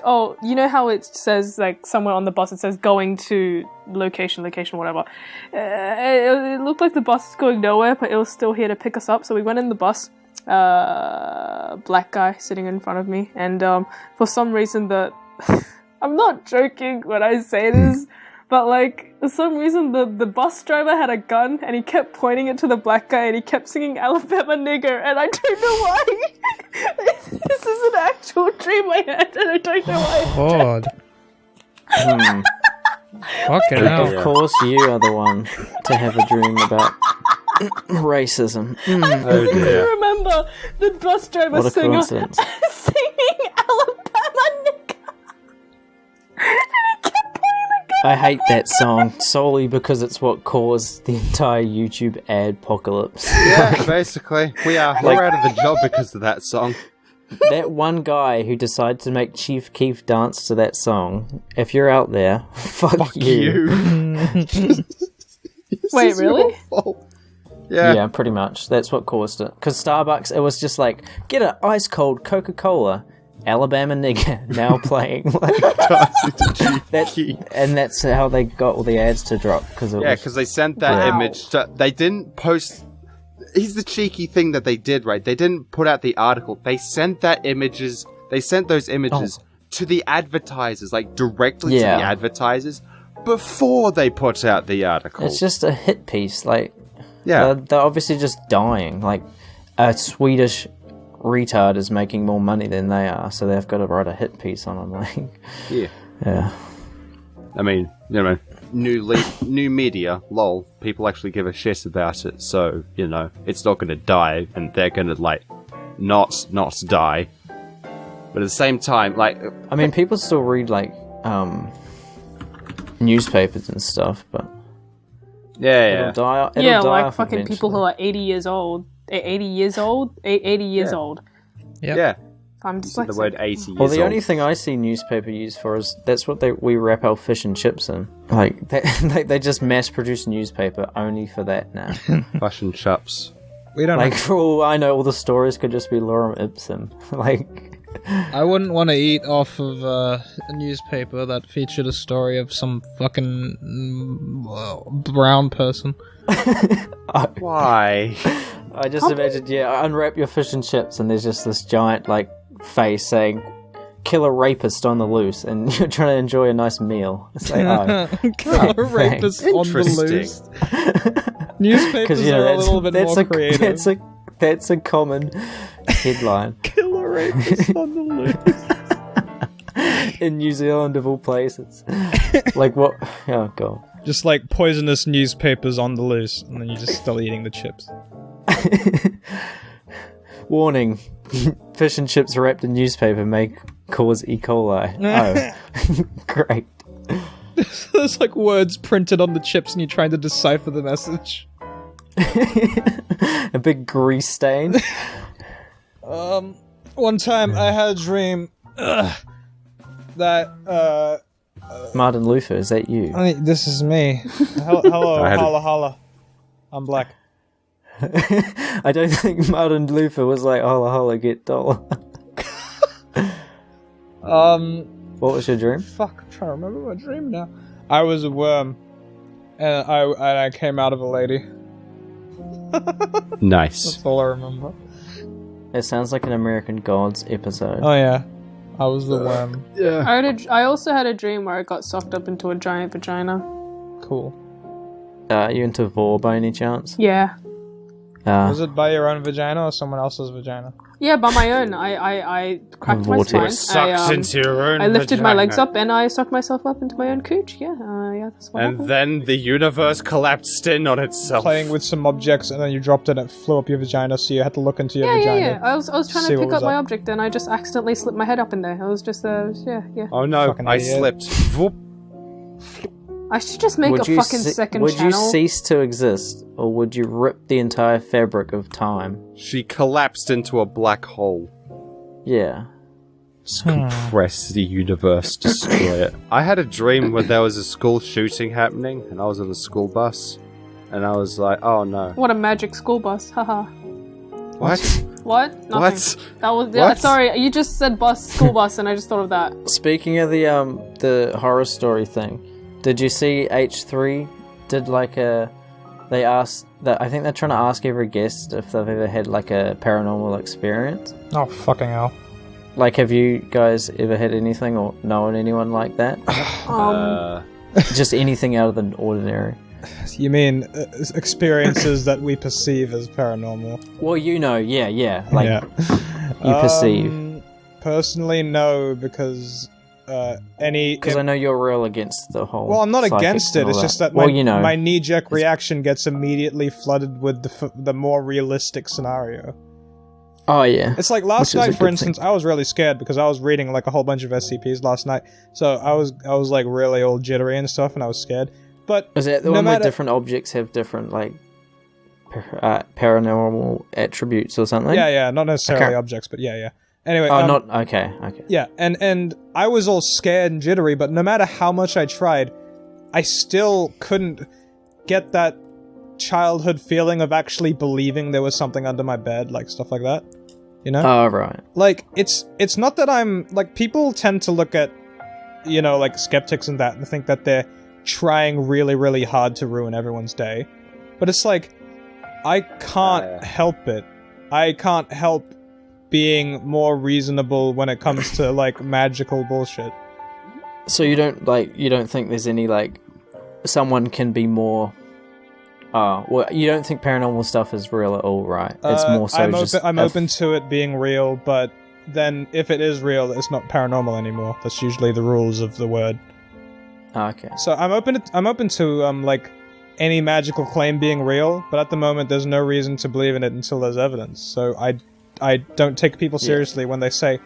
oh, you know how it says somewhere on the bus it says going to location whatever. It looked like the bus was going nowhere, but it was still here to pick us up. So we went in the bus. Black guy sitting in front of me, and for some reason I'm not joking when I say this. But for some reason the bus driver had a gun and he kept pointing it to the black guy and he kept singing Alabama nigger, and I don't know why. This is an actual dream I had and I don't know why. God. Fucking hell. Of course, you are the one to have a dream about racism. Oh I dear. remember the bus driver What a coincidence. singing Alabama nigger. And he kept pointing the gun. I hate that song solely because it's what caused the entire YouTube ad apocalypse. Yeah, basically. We're out of the job because of that song. That one guy who decided to make Chief Keef dance to that song, if you're out there, fuck you. Wait, really? Yeah. Yeah, pretty much. That's what caused it. Because Starbucks, it was just get an ice cold Coca-Cola, Alabama nigger, now playing. That's how they got all the ads to drop. Yeah, because they sent that image. They didn't post. Here's the cheeky thing that they did, right? They didn't put out the article. They sent those images to the advertisers, directly to the advertisers, before they put out the article. It's just a hit piece. Yeah. They're obviously just dying. A Swedish retard is making more money than they are, so they've got to write a hit piece on them. Yeah. Yeah. I mean, new media, lol. People actually give a shit about it, so it's not going to die, and they're going to not die. But at the same time, I mean, people still read newspapers and stuff, but yeah. it'll die. It'll Yeah, die off fucking eventually. people who are 80 years old. 80 years old? 80 years old. Yep. Yeah. I'm The word 80 years Well, the old. only thing I see newspaper used for is that's what we wrap our fish and chips in. They just mass produce newspaper only for that now. Fashion shops. We don't. For all I know, all the stories could just be lorem ipsum. I wouldn't want to eat off of a newspaper that featured a story of some fucking brown person. Why? I just imagine, unwrap your fish and chips, and there's just this giant face saying, kill a rapist on the loose, and you're trying to enjoy a nice meal. It's like, oh, Kill a rapist on the loose. Newspapers are a little bit more creative. That's a common headline. Kill a rapist on the loose. In New Zealand, of all places. Like what? Oh, God. Just like poisonous newspapers on the loose, and then you just still eating the chips. Warning. Fish and chips wrapped in newspaper may cause E. coli. Oh. Great. There's like words printed on the chips and you're trying to decipher the message. A big grease stain. One time I had a dream that Martin Luther, is that you? this is me. Hello, holla. I'm black. I don't think Martin Luther was like, holla holla, get dollar. What was your dream? Fuck, I'm trying to remember my dream now. I was a worm, and I came out of a lady. Nice. That's all I remember. It sounds like an American Gods episode. Oh yeah, I was the worm. Yeah. I also had a dream where I got sucked up into a giant vagina. Cool. You into vor by any chance? Yeah. Was it by your own vagina or someone else's vagina? Yeah, by my own. I cracked my spine. Sucks into your own I lifted my vagina. legs up and I sucked myself up into my own cooch. Yeah, that's what happened. And then the universe collapsed in on itself. Playing with some objects and then you dropped it and it flew up your vagina, so you had to look into your vagina. Yeah. I was trying See to what pick was up my up. object and I just accidentally slipped my head up in there. I was just, yeah. Oh no, Fucking I idiot. slipped. Whoop. I should just make a fucking second would channel. you cease to exist, or would you rip the entire fabric of time? She collapsed into a black hole. Yeah. Just compress the universe, destroy it. I had a dream where there was a school shooting happening, and I was on a school bus, and I was like, oh no. What a magic school bus, haha. What? What? Nothing. What? That was What? sorry. You just said school bus, and I just thought of that. Speaking of the horror story thing, did you see H3 did like a... They asked... I think they're trying to ask every guest if they've ever had like a paranormal experience. Oh, fucking hell. Like, have you guys ever had anything or known anyone like that? Just anything out of the ordinary. You mean experiences that we perceive as paranormal? Well, yeah. Like, Yeah. you perceive. Personally, no, because Because I know you're real against the whole... Well, I'm not psychics against and it. all It's just that well, my knee-jerk reaction gets immediately flooded with the more realistic scenario. Oh, yeah. It's like last Which is a night, for good instance, thing. I was really scared because I was reading like a whole bunch of SCPs last night. So I was like really all jittery and stuff, and I was scared. But Is that the no one where matter- different objects have different, like, paranormal attributes or something? Yeah, not necessarily Okay. objects, but yeah. Anyway, Oh, not... Okay. Yeah, and I was all scared and jittery, but no matter how much I tried, I still couldn't get that childhood feeling of actually believing there was something under my bed, like stuff like that. You know? Oh, right. Like, it's not that I'm... Like, people tend to look at, you know, like, skeptics and that and think that they're trying really, really hard to ruin everyone's day. But it's like, I can't help it. I can't help being more reasonable when it comes to, like, magical bullshit. So you don't think there's any, like, someone can be more... well, you don't think paranormal stuff is real at all, right? It's more so I'm open to it being real, but then if it is real, it's not paranormal anymore. That's usually the rules of the word. Okay. So I'm open to like any magical claim being real, but at the moment there's no reason to believe in it until there's evidence. So I don't take people seriously when they say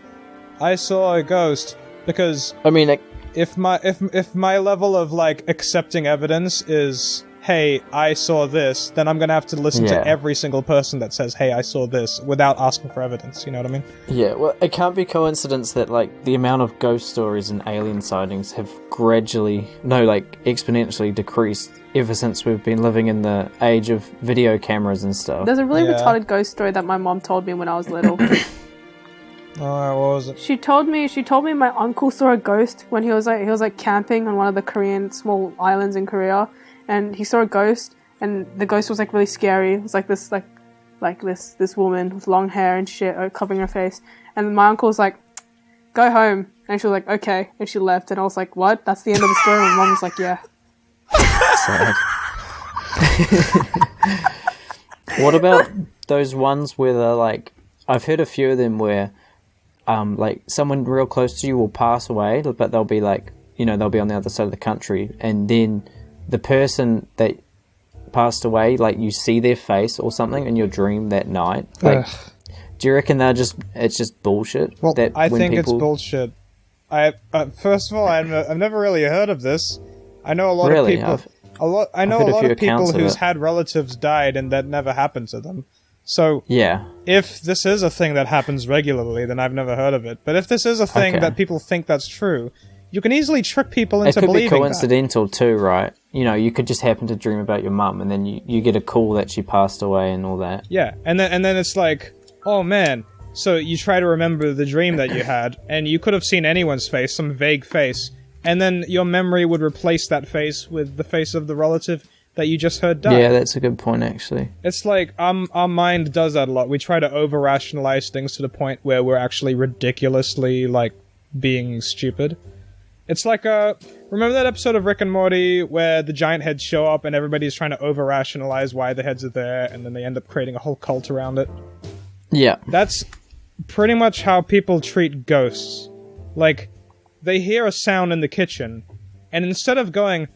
I saw a ghost, because I mean, if my level of like accepting evidence is, hey, I saw this, then I'm gonna have to listen Yeah. to every single person that says, hey, I saw this, without asking for evidence. You know what I mean? yeah, well, it can't be coincidence that, like, the amount of ghost stories and alien sightings have exponentially decreased ever since we've been living in the age of video cameras and stuff. There's a really Yeah. retarded ghost story that my mom told me when I was little. Alright, what was it? She told me my uncle saw a ghost when he was camping on one of the Korean small islands in Korea, and he saw a ghost, and the ghost was like really scary. It was like this woman with long hair and shit covering her face, and my uncle was like, go home. And she was like, okay. And she left. And I was like, what? That's the end of the story? And my mom was like, yeah. Sad. What about those ones where they're like, I've heard a few of them where like someone real close to you will pass away, but they'll be like, you know, they'll be on the other side of the country, and then the person that passed away, like you see their face or something in your dream that night. Like, do you reckon it's just bullshit? Well, that I when think people... it's bullshit. First of all, I've never really heard of this. I know a lot Really? of people. I know heard a a lot few of people accounts of who's it. had relatives died and that never happened to them. So Yeah. if this is a thing that happens regularly, then I've never heard of it. But if this is a thing Okay. that people think that's true, you can easily trick people It into could be believing that. coincidental too, right? You know, you could just happen to dream about your mum, and then you get a call that she passed away and all that. Yeah, and then it's like, oh man. So you try to remember the dream that you had, and you could have seen anyone's face, some vague face, and then your memory would replace that face with the face of the relative that you just heard die. Yeah, that's a good point, actually. It's like our mind does that a lot. We try to over-rationalize things to the point where we're actually ridiculously, like, being stupid. It's like, remember that episode of Rick and Morty where the giant heads show up and everybody's trying to over-rationalize why the heads are there, and then they end up creating a whole cult around it? Yeah. That's pretty much how people treat ghosts. Like, they hear a sound in the kitchen, and instead of going,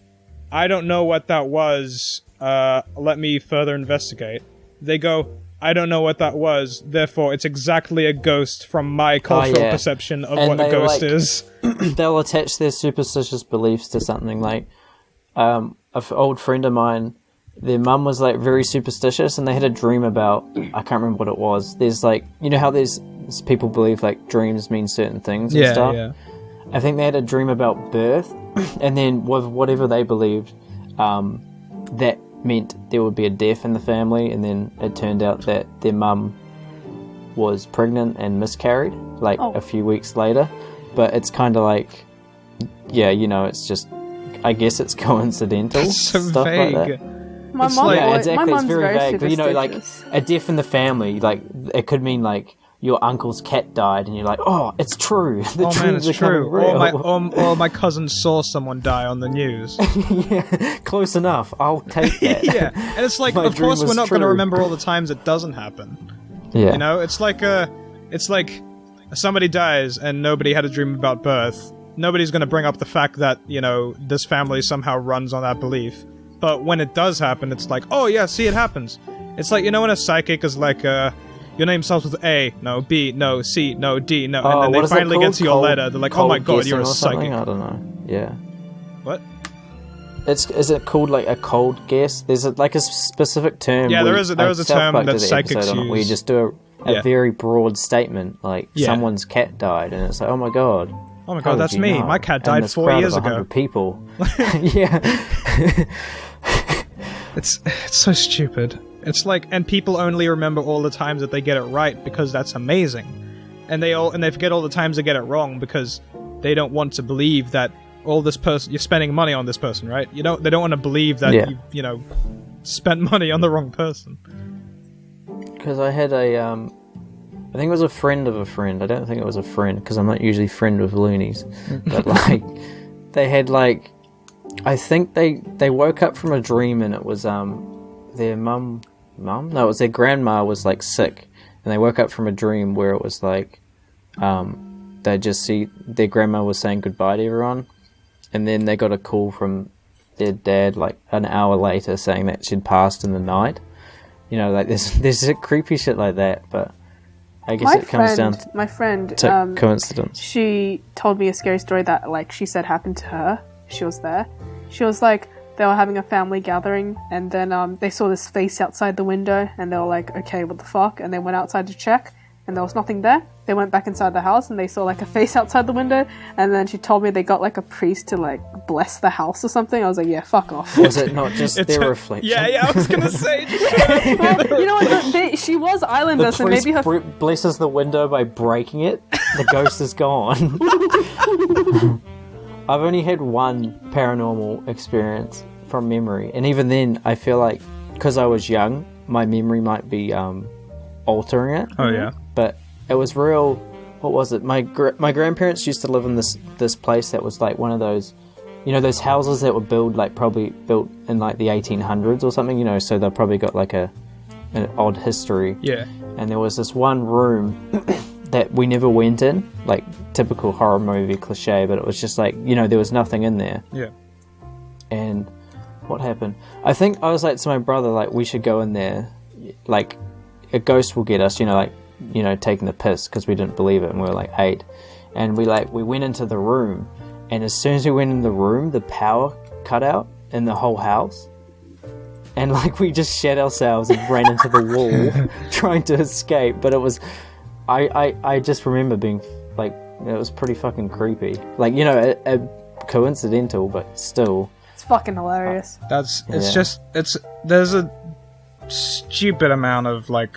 I don't know what that was, let me further investigate, they go, I don't know what that was, therefore it's exactly a ghost from my cultural perception of And what a they, ghost like, is. They'll attach their superstitious beliefs to something. Like, an old friend of mine, their mum was like very superstitious, and they had a dream about, I can't remember what it was. There's like, you know how there's people believe like dreams mean certain things and stuff? Yeah. I think they had a dream about birth, and then with whatever they believed, that meant there would be a death in the family, and then it turned out that their mum was pregnant and miscarried, like a few weeks later. But it's kind of like, yeah, you know, it's just, I guess it's coincidental. It's so stuff vague. like that. My It's mom, like- Yeah, my exactly. It's mom's very vague. But, you know, like superstitious. a death in the family, like it could mean like your uncle's cat died, and you're like, oh, it's true. The Oh man, dreams it's are coming true. real. Or my cousin saw someone die on the news. Yeah, close enough. I'll take that. Yeah, and it's like, My of dream course we're was not going to true. remember all the times it doesn't happen. Yeah. You know, it's like somebody dies and nobody had a dream about birth. Nobody's going to bring up the fact that, you know, this family somehow runs on that belief. But when it does happen, it's like, oh yeah, see, it happens. It's like, you know, when a psychic is like, your name starts with A, no, B, no, C, no, D, no, and then what they is it finally get called? to your letter, they're like, oh my god, Cold you're a guessing or something? psychic. I don't know. Yeah. What? Is it called like a cold guess? There's like a specific term. Yeah, there is a South term Park that did an psychics episode on it, where you use. just do a Yeah. very broad statement, like Yeah. someone's cat died, and it's like, oh my god. Oh my how god, did that's you me. know? My cat And died this 4 crowd years of 100 ago. people. Yeah. It's so stupid. It's like, and people only remember all the times that they get it right because that's amazing, and they forget all the times they get it wrong because they don't want to believe that all this person you're spending money on this person, right? They don't want to believe that Yeah. you know spent money on the wrong person. Because I had I think it was a friend of a friend. I don't think it was a friend, because I'm not usually friend with loonies. But like, they had like, I think they woke up from a dream, and it was their mum, no, it was their grandma was like sick, and they woke up from a dream where it was like, they just see their grandma was saying goodbye to everyone, and then they got a call from their dad like an hour later saying that she'd passed in the night. You know, like there's creepy shit like that, but I guess it comes down my friend, to coincidence. she told me a scary story that, like, she said happened to her. She was there. She was like, they were having a family gathering, and then they saw this face outside the window, and they were like, okay, what the fuck? And they went outside to check, and there was nothing there. They went back inside the house, and they saw like a face outside the window, and then she told me they got like a priest to like bless the house or something. I was like, yeah, fuck off. Was it not just their reflection? Yeah, I was gonna say. You know what? She was Islander, The so priest maybe her. blesses the window by breaking it. The ghost is gone. I've only had one paranormal experience from memory, and even then, I feel like because I was young, my memory might be altering it. Oh yeah. But it was real what was it? My grandparents used to live in this place that was like one of those, those houses that were probably built in like the 1800s or something. So they've probably got like an odd history. Yeah. And there was this one room that we never went in, like typical horror movie cliche, but it was just like, there was nothing in there. Yeah. And what happened? I think I was like to my brother, like, we should go in there, like, a ghost will get us, taking the piss, because we didn't believe it, and we were like 8. And we went into the room, and as soon as we went in the room, the power cut out in the whole house. And like we just shat ourselves and ran into the wall trying to escape. But it was, I just remember being like, it was pretty fucking creepy. Like, a coincidental, but still. It's fucking hilarious. There's a stupid amount of like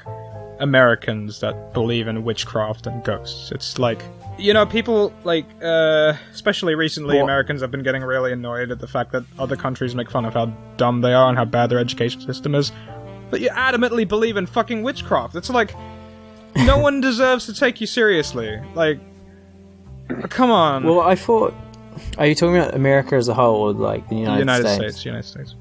Americans that believe in witchcraft and ghosts. It's like, people like, especially recently, Americans have been getting really annoyed at the fact that other countries make fun of how dumb they are and how bad their education system is. But you adamantly believe in fucking witchcraft. It's like, no one deserves to take you seriously. Like, come on. Well, I thought, are you talking about America as a whole, or like the United States? United States.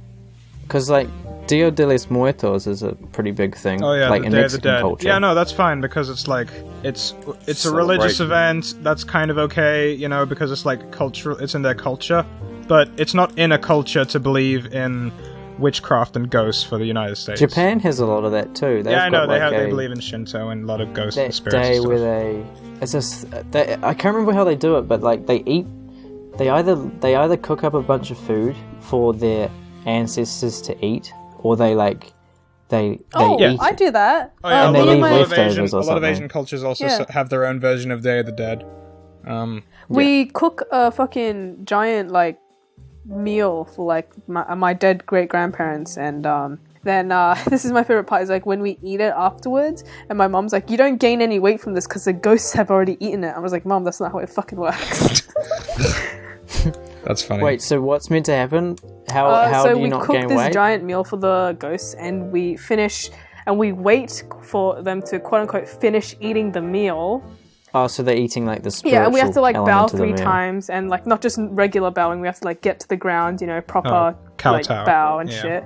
Because like Dia de los Muertos is a pretty big thing. Oh yeah, like the in Day of the Mexican Dead. culture. Yeah, no, that's fine because it's like it's a religious event. That's kind of okay, because it's like cultural. It's in their culture, but it's not in a culture to believe in witchcraft and ghosts for the United States. Japan has a lot of that too. Yeah, I know they believe in Shinto and a lot of ghosts and spirits. Day and stuff. where I can't remember how they do it, but like they eat. They either cook up a bunch of food for their ancestors to eat, or they eat. I do that. Oh yeah, and a they leave lot leftovers or of something. Asian cultures also Yeah. have their own version of Day of the Dead. We cook a fucking giant like meal for like my dead great grandparents, and then this is my favorite part, is like when we eat it afterwards, and my mom's like, you don't gain any weight from this because the ghosts have already eaten it. I was like, Mom, that's not how it fucking works. That's funny. Wait, so what's meant to happen? How so do you not gain we cook this weight? giant meal for the ghosts, and we finish, and we wait for them to quote unquote finish eating the meal. Oh, so they're eating like the spiritual. Yeah, and we have to like bow element of the 3 meal. times, and like not just regular bowing. We have to like get to the ground, proper kowtow. bow and Yeah. shit.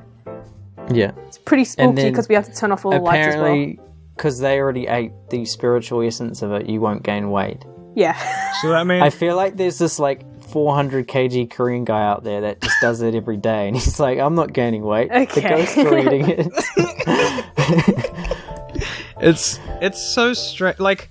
Yeah. It's pretty spooky then because we have to turn off all the lights as well. Apparently, because they already ate the spiritual essence of it, you won't gain weight. Yeah. So that means I feel like there's this like 400 kg Korean guy out there that just does it every day, and he's like, I'm not gaining weight. Okay. The ghosts are eating it. it's so strange. Like,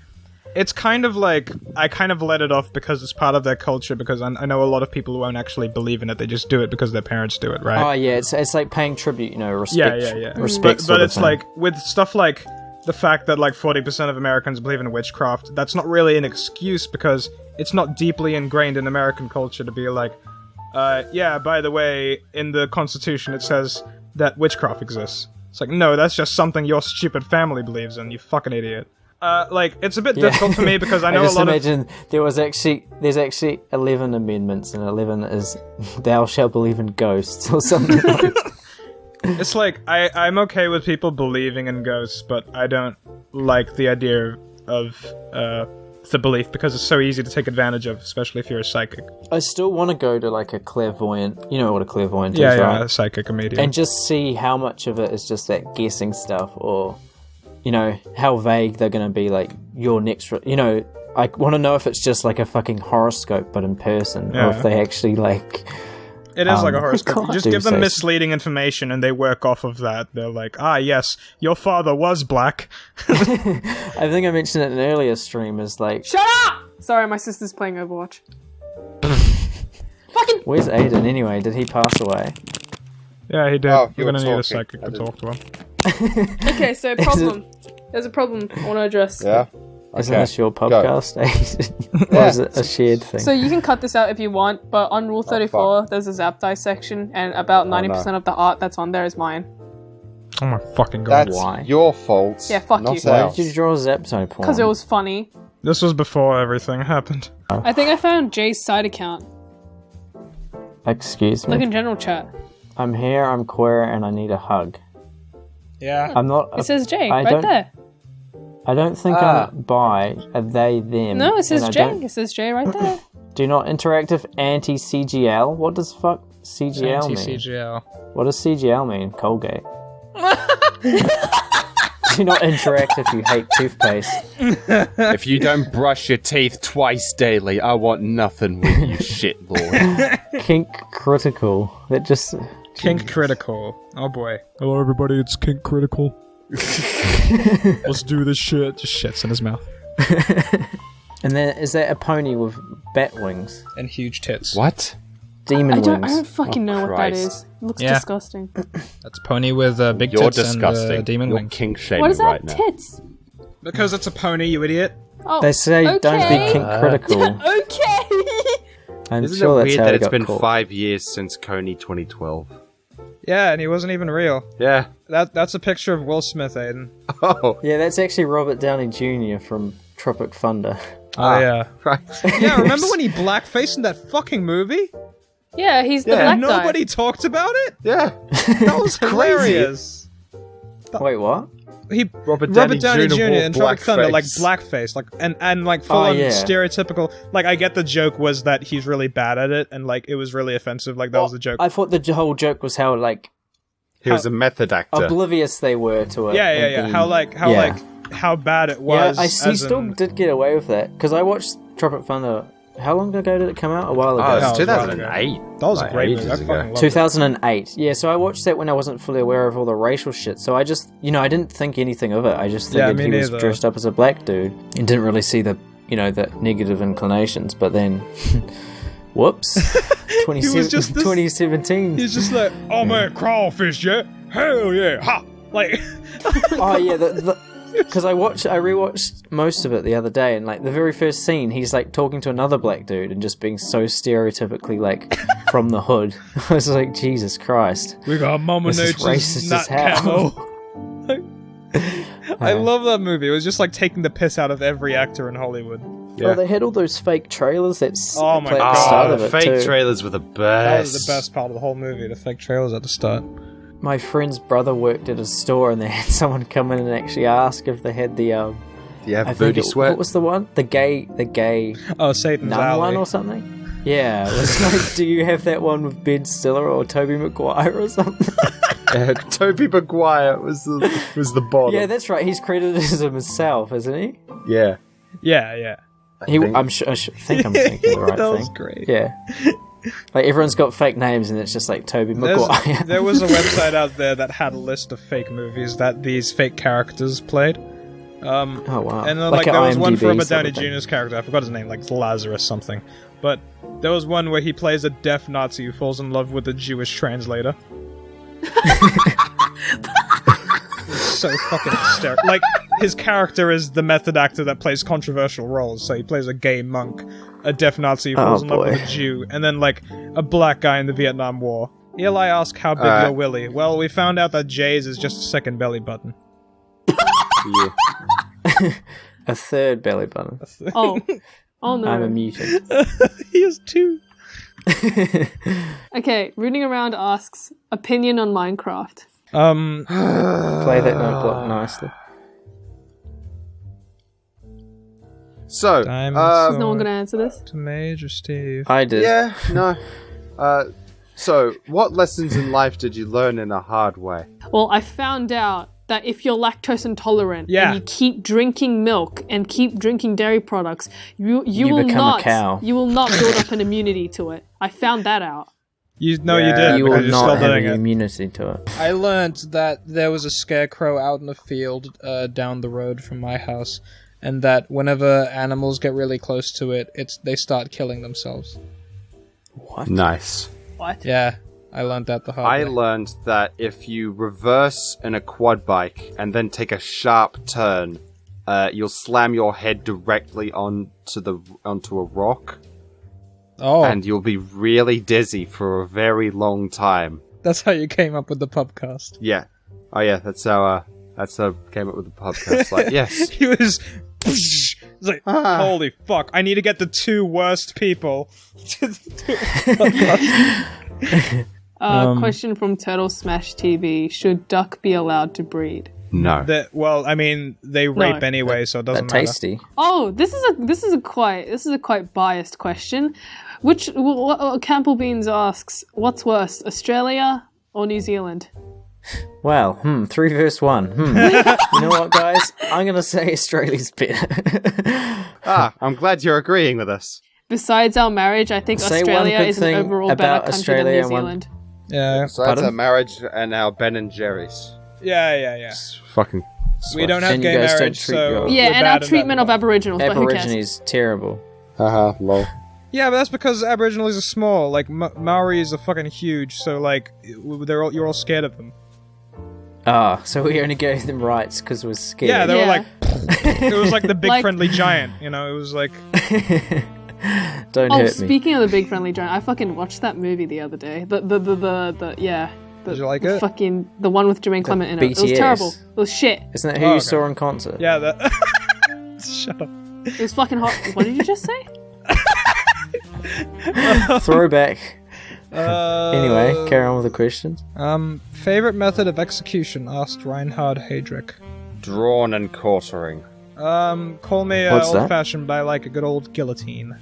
it's kind of like I kind of let it off because it's part of their culture. Because I know a lot of people who won't actually believe in it; they just do it because their parents do it, right? Oh yeah, it's like paying tribute, respect. Yeah. Respect. But it's like with stuff like the fact that like 40% of Americans believe in witchcraft. That's not really an excuse because it's not deeply ingrained in American culture to be like, yeah. By the way, in the Constitution it says that witchcraft exists. It's like, no, that's just something your stupid family believes in. You fucking idiot. Like, it's a bit difficult for me because I know just a lot imagine there's actually 11 amendments, and 11 is thou shalt believe in ghosts or something like that. It's like, I'm okay with people believing in ghosts, but I don't like the idea of the belief because it's so easy to take advantage of, especially if you're a psychic. I still want to go to like a clairvoyant. You know what a clairvoyant Yeah, is, right? a psychic, a medium. And just see how much of it is just that guessing stuff, or how vague they're going to be, like your next. I want to know if it's just like a fucking horoscope, but in person, or if they actually like. It is like a horoscope. You just do give them say misleading information and they work off of that. They're like, yes, your father was black. I think I mentioned it in an earlier stream, is like... Shut up! Sorry, my sister's playing Overwatch. Fucking... Where's Aiden anyway? Did he pass away? Yeah, he did. Oh, We're you gonna were need a talking. psychic I to didn't. talk to him. Okay, so problem. There's a problem I want to address. Yeah? Isn't Okay, this your go. podcast, Aiden? Or Yeah. is it a shared thing? So you can cut this out if you want, but on Rule 34, there's a Zap Die section, and about 90% of the art that's on there is mine. Oh my fucking god. That's Why? your fault. Yeah, fuck not you. Why ours. did you draw Zapto porn? Because it was funny. This was before everything happened. I think I found Jay's side account. Excuse me. Look in general chat. I'm here, I'm queer, and I need a hug. Yeah. I'm not... It says Jay I right don't- there. I don't think I'm bi. Are they, them? No, it says And I J. don't- It says J right there. Do not interactive anti-CGL? What does fuck CGL mean? Anti-CGL. What does CGL mean? Colgate. Do not interact if you hate toothpaste. If you don't brush your teeth twice daily, I want nothing with you, shitlord. Kink critical. That just... Kink Critical. Oh boy. Hello everybody, it's Kink Critical. Let's do this shit. Just shits in his mouth. And then, is that a pony with bat wings? And huge tits. What? Demon I don't wings. fucking know what that Christ. is. It looks Yeah. disgusting. That's a pony with big You're tits disgusting. and demon You're wings. kink shaming What is that? right now. Tits. Because it's a pony, you idiot. Oh, They say don't be okay. kink critical. Okay. I'm Isn't sure it that's weird how that he it's got been caught. 5 years since Coney 2012? Yeah, and he wasn't even real. Yeah. That's a picture of Will Smith, Aiden. Oh, Yeah, that's actually Robert Downey Jr. from Tropic Thunder. Oh, yeah. right. Yeah, remember when he blackfaced in that fucking movie? Yeah, he's the Yeah, black Nobody guy. talked about it? Yeah. That was hilarious. Wait, what? Robert Downey Jr. in Tropic Thunder, like blackface. blackface, like and like full on yeah. stereotypical. Like I get the joke was that he's really bad at it, and like it was really offensive. Like that was the joke. I thought the whole joke was how, like, He was a method actor. oblivious they were to it. Yeah. and being- How bad it Yeah, was. he as still in- did get away with that. Because I watched Tropic Thunder... How long ago did it come out? A while ago. Oh, That it's was a while 2008. That was Like, a great ages movie. I ago. fucking loved it. 2008. Yeah, so I watched that when I wasn't fully aware of all the racial shit. So I just, I didn't think anything of it. I just Yeah, figured me he was neither. dressed up as a black dude and didn't really see the, the negative inclinations. But then, whoops, was just this- 2017. He's just like, oh man, crawfish, yeah, hell yeah, ha! Like, Oh yeah, because I rewatched most of it the other day, and like the very first scene, he's like talking to another black dude and just being so stereotypically like from the hood. I was like, Jesus Christ, we got Mama this is Nature's racist nut as hell. camo. I love that movie. It was just like taking the piss out of every actor in Hollywood. Yeah. Oh, they had all those fake trailers that's Oh my at the God. start Oh, of the it fake too. trailers were the best. That was the best part of the whole movie. The fake trailers at the start. My friend's brother worked at a store, and they had someone come in and actually ask if they had the Do you have I booty think sweat? what was the one? The gay Oh, Satan's nun Alley. one or something? Yeah, it was like, do you have that one with Ben Stiller or Tobey Maguire or something? Toby Maguire was the bottom. Yeah, that's right. He's credited as himself, isn't he? Yeah. Yeah. think. I'm sure. I think I'm thinking the right That thing. was great. Yeah. Like everyone's got fake names, and it's just like Tobey Maguire. There was a website out there that had a list of fake movies that these fake characters played. Oh wow! And then, Like there was one IMDb for Robert sort Downey of thing. Jr.'s character. I forgot his name, like Lazarus something. But there was one where he plays a deaf Nazi who falls in love with a Jewish translator. So fucking hysterical. Like, his character is the method actor that plays controversial roles. So he plays a gay monk, a deaf Nazi who falls in love with a Jew, and then, like, a black guy in the Vietnam War. Eli asked, how big your willy? Well, we found out that Jay's is just a second belly button. Yeah. A third belly button. Oh. Oh no. I'm a mutant. He has two. Okay, Rooting Around asks, opinion on Minecraft. Play that notebook nicely. So, Is no one gonna answer this? To Major Steve. I did. yeah, no. So, what lessons in life did you learn in a hard way? Well, I found out that if you're lactose intolerant Yeah. and you keep drinking milk and keep drinking dairy products, you You will become not a cow. you will not build up an immunity to it. I found that out. You Yeah. did, You because will you're not still have doing any it. immunity to it. I learned that there was a scarecrow out in the field down the road from my house, and that whenever animals get really close to it, they start killing themselves. What? Nice. What? Yeah, I learned that the hard I way. learned that if you reverse in a quad bike and then take a sharp turn, you'll slam your head directly onto a rock, Oh, and you'll be really dizzy for a very long time. that's how you came up with the pubcast. Yeah. Oh yeah, that's how I came up with the podcast. Like, yes. He was... It's like, holy fuck, I need to get the two worst people. Question from Turtle Smash TV: should duck be allowed to breed? No. Well, I mean, they rape anyway, so it They're doesn't matter. tasty. Oh, this is a quite biased question. Campbell Beans asks, what's worse, Australia or New Zealand? Well, 3 versus 1. You know what, guys? I'm gonna say Australia's better. I'm glad you're agreeing with us. Besides our marriage, I think Say Australia one good is an thing overall about better country Australia than and New one- Zealand. Yeah. So that's Pardon? a marriage and our Ben and Jerry's. Yeah. It's fucking. We don't have And you gay guys don't marriage, treat so... your- Yeah, we're and bad our in that treatment of regard. Aboriginals, but who cares? Aborigines terrible. Haha, lol. Yeah, but that's because Aborigines are small. Like, Maoris are fucking huge, so, like, you're all scared of them. So we only gave them rights because we're scared. Yeah, they were Yeah. like... It was like the big Like- friendly giant, you know? It was like... Don't Oh, hurt me. speaking of the Big Friendly Giant, I fucking watched that movie the other day. The Did you like it? Fucking the one with Jermaine Clement in it. It was BTS. terrible. It was shit. Isn't that who Oh, you okay. saw in concert? Yeah, that... Shut up. It was fucking hot. What did you just say? Throwback. Anyway, carry on with the questions. Favorite method of execution? Asked Reinhard Heydrich. Drawn and quartering. Call me What's that? old-fashioned, but I like a good old guillotine.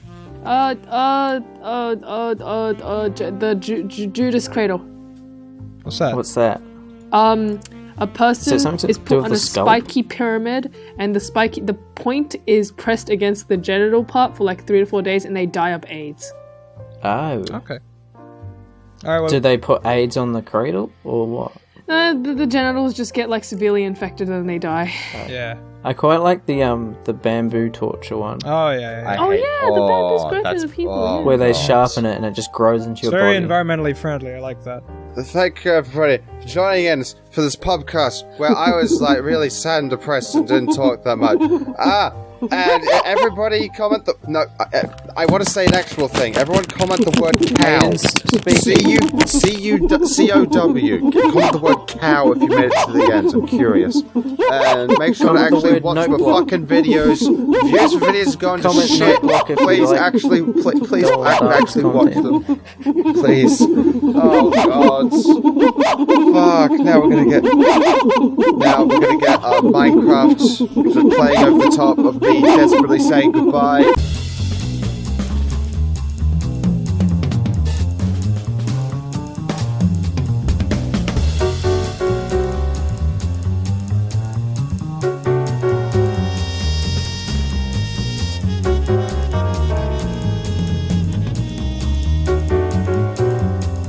Judas Cradle. What's that? What's that? A person Is it something to is do put with on the a scalp? spiky pyramid, and the point is pressed against the genital part for like 3 to 4 days, and they die of AIDS. Oh. Okay. Alright, well... Did they put AIDS on the cradle or what? The genitals just get like severely infected and they die. Yeah. I quite like the bamboo torture one, Oh, yeah. Oh, yeah, the bamboo's great for the people, yeah. where they God. sharpen it and it just grows into It's your very body. environmentally friendly, I like that. Thank you, everybody, for joining in for this podcast where I was like really sad and depressed and didn't talk that much. And everybody comment the... No, I want to say an actual thing. Everyone comment the word cow. C-U-C-O-W. Comment the word cow if you made it to the end. I'm curious. And make sure to Comment the actually word watch my notebook. fucking videos. Views for videos going to Comment shit. notebook if you Please like. actually... Please Dolan actually watch content. them. Please. Oh, God. Fuck. Now we're gonna get Minecraft playing over the top of me desperately saying goodbye.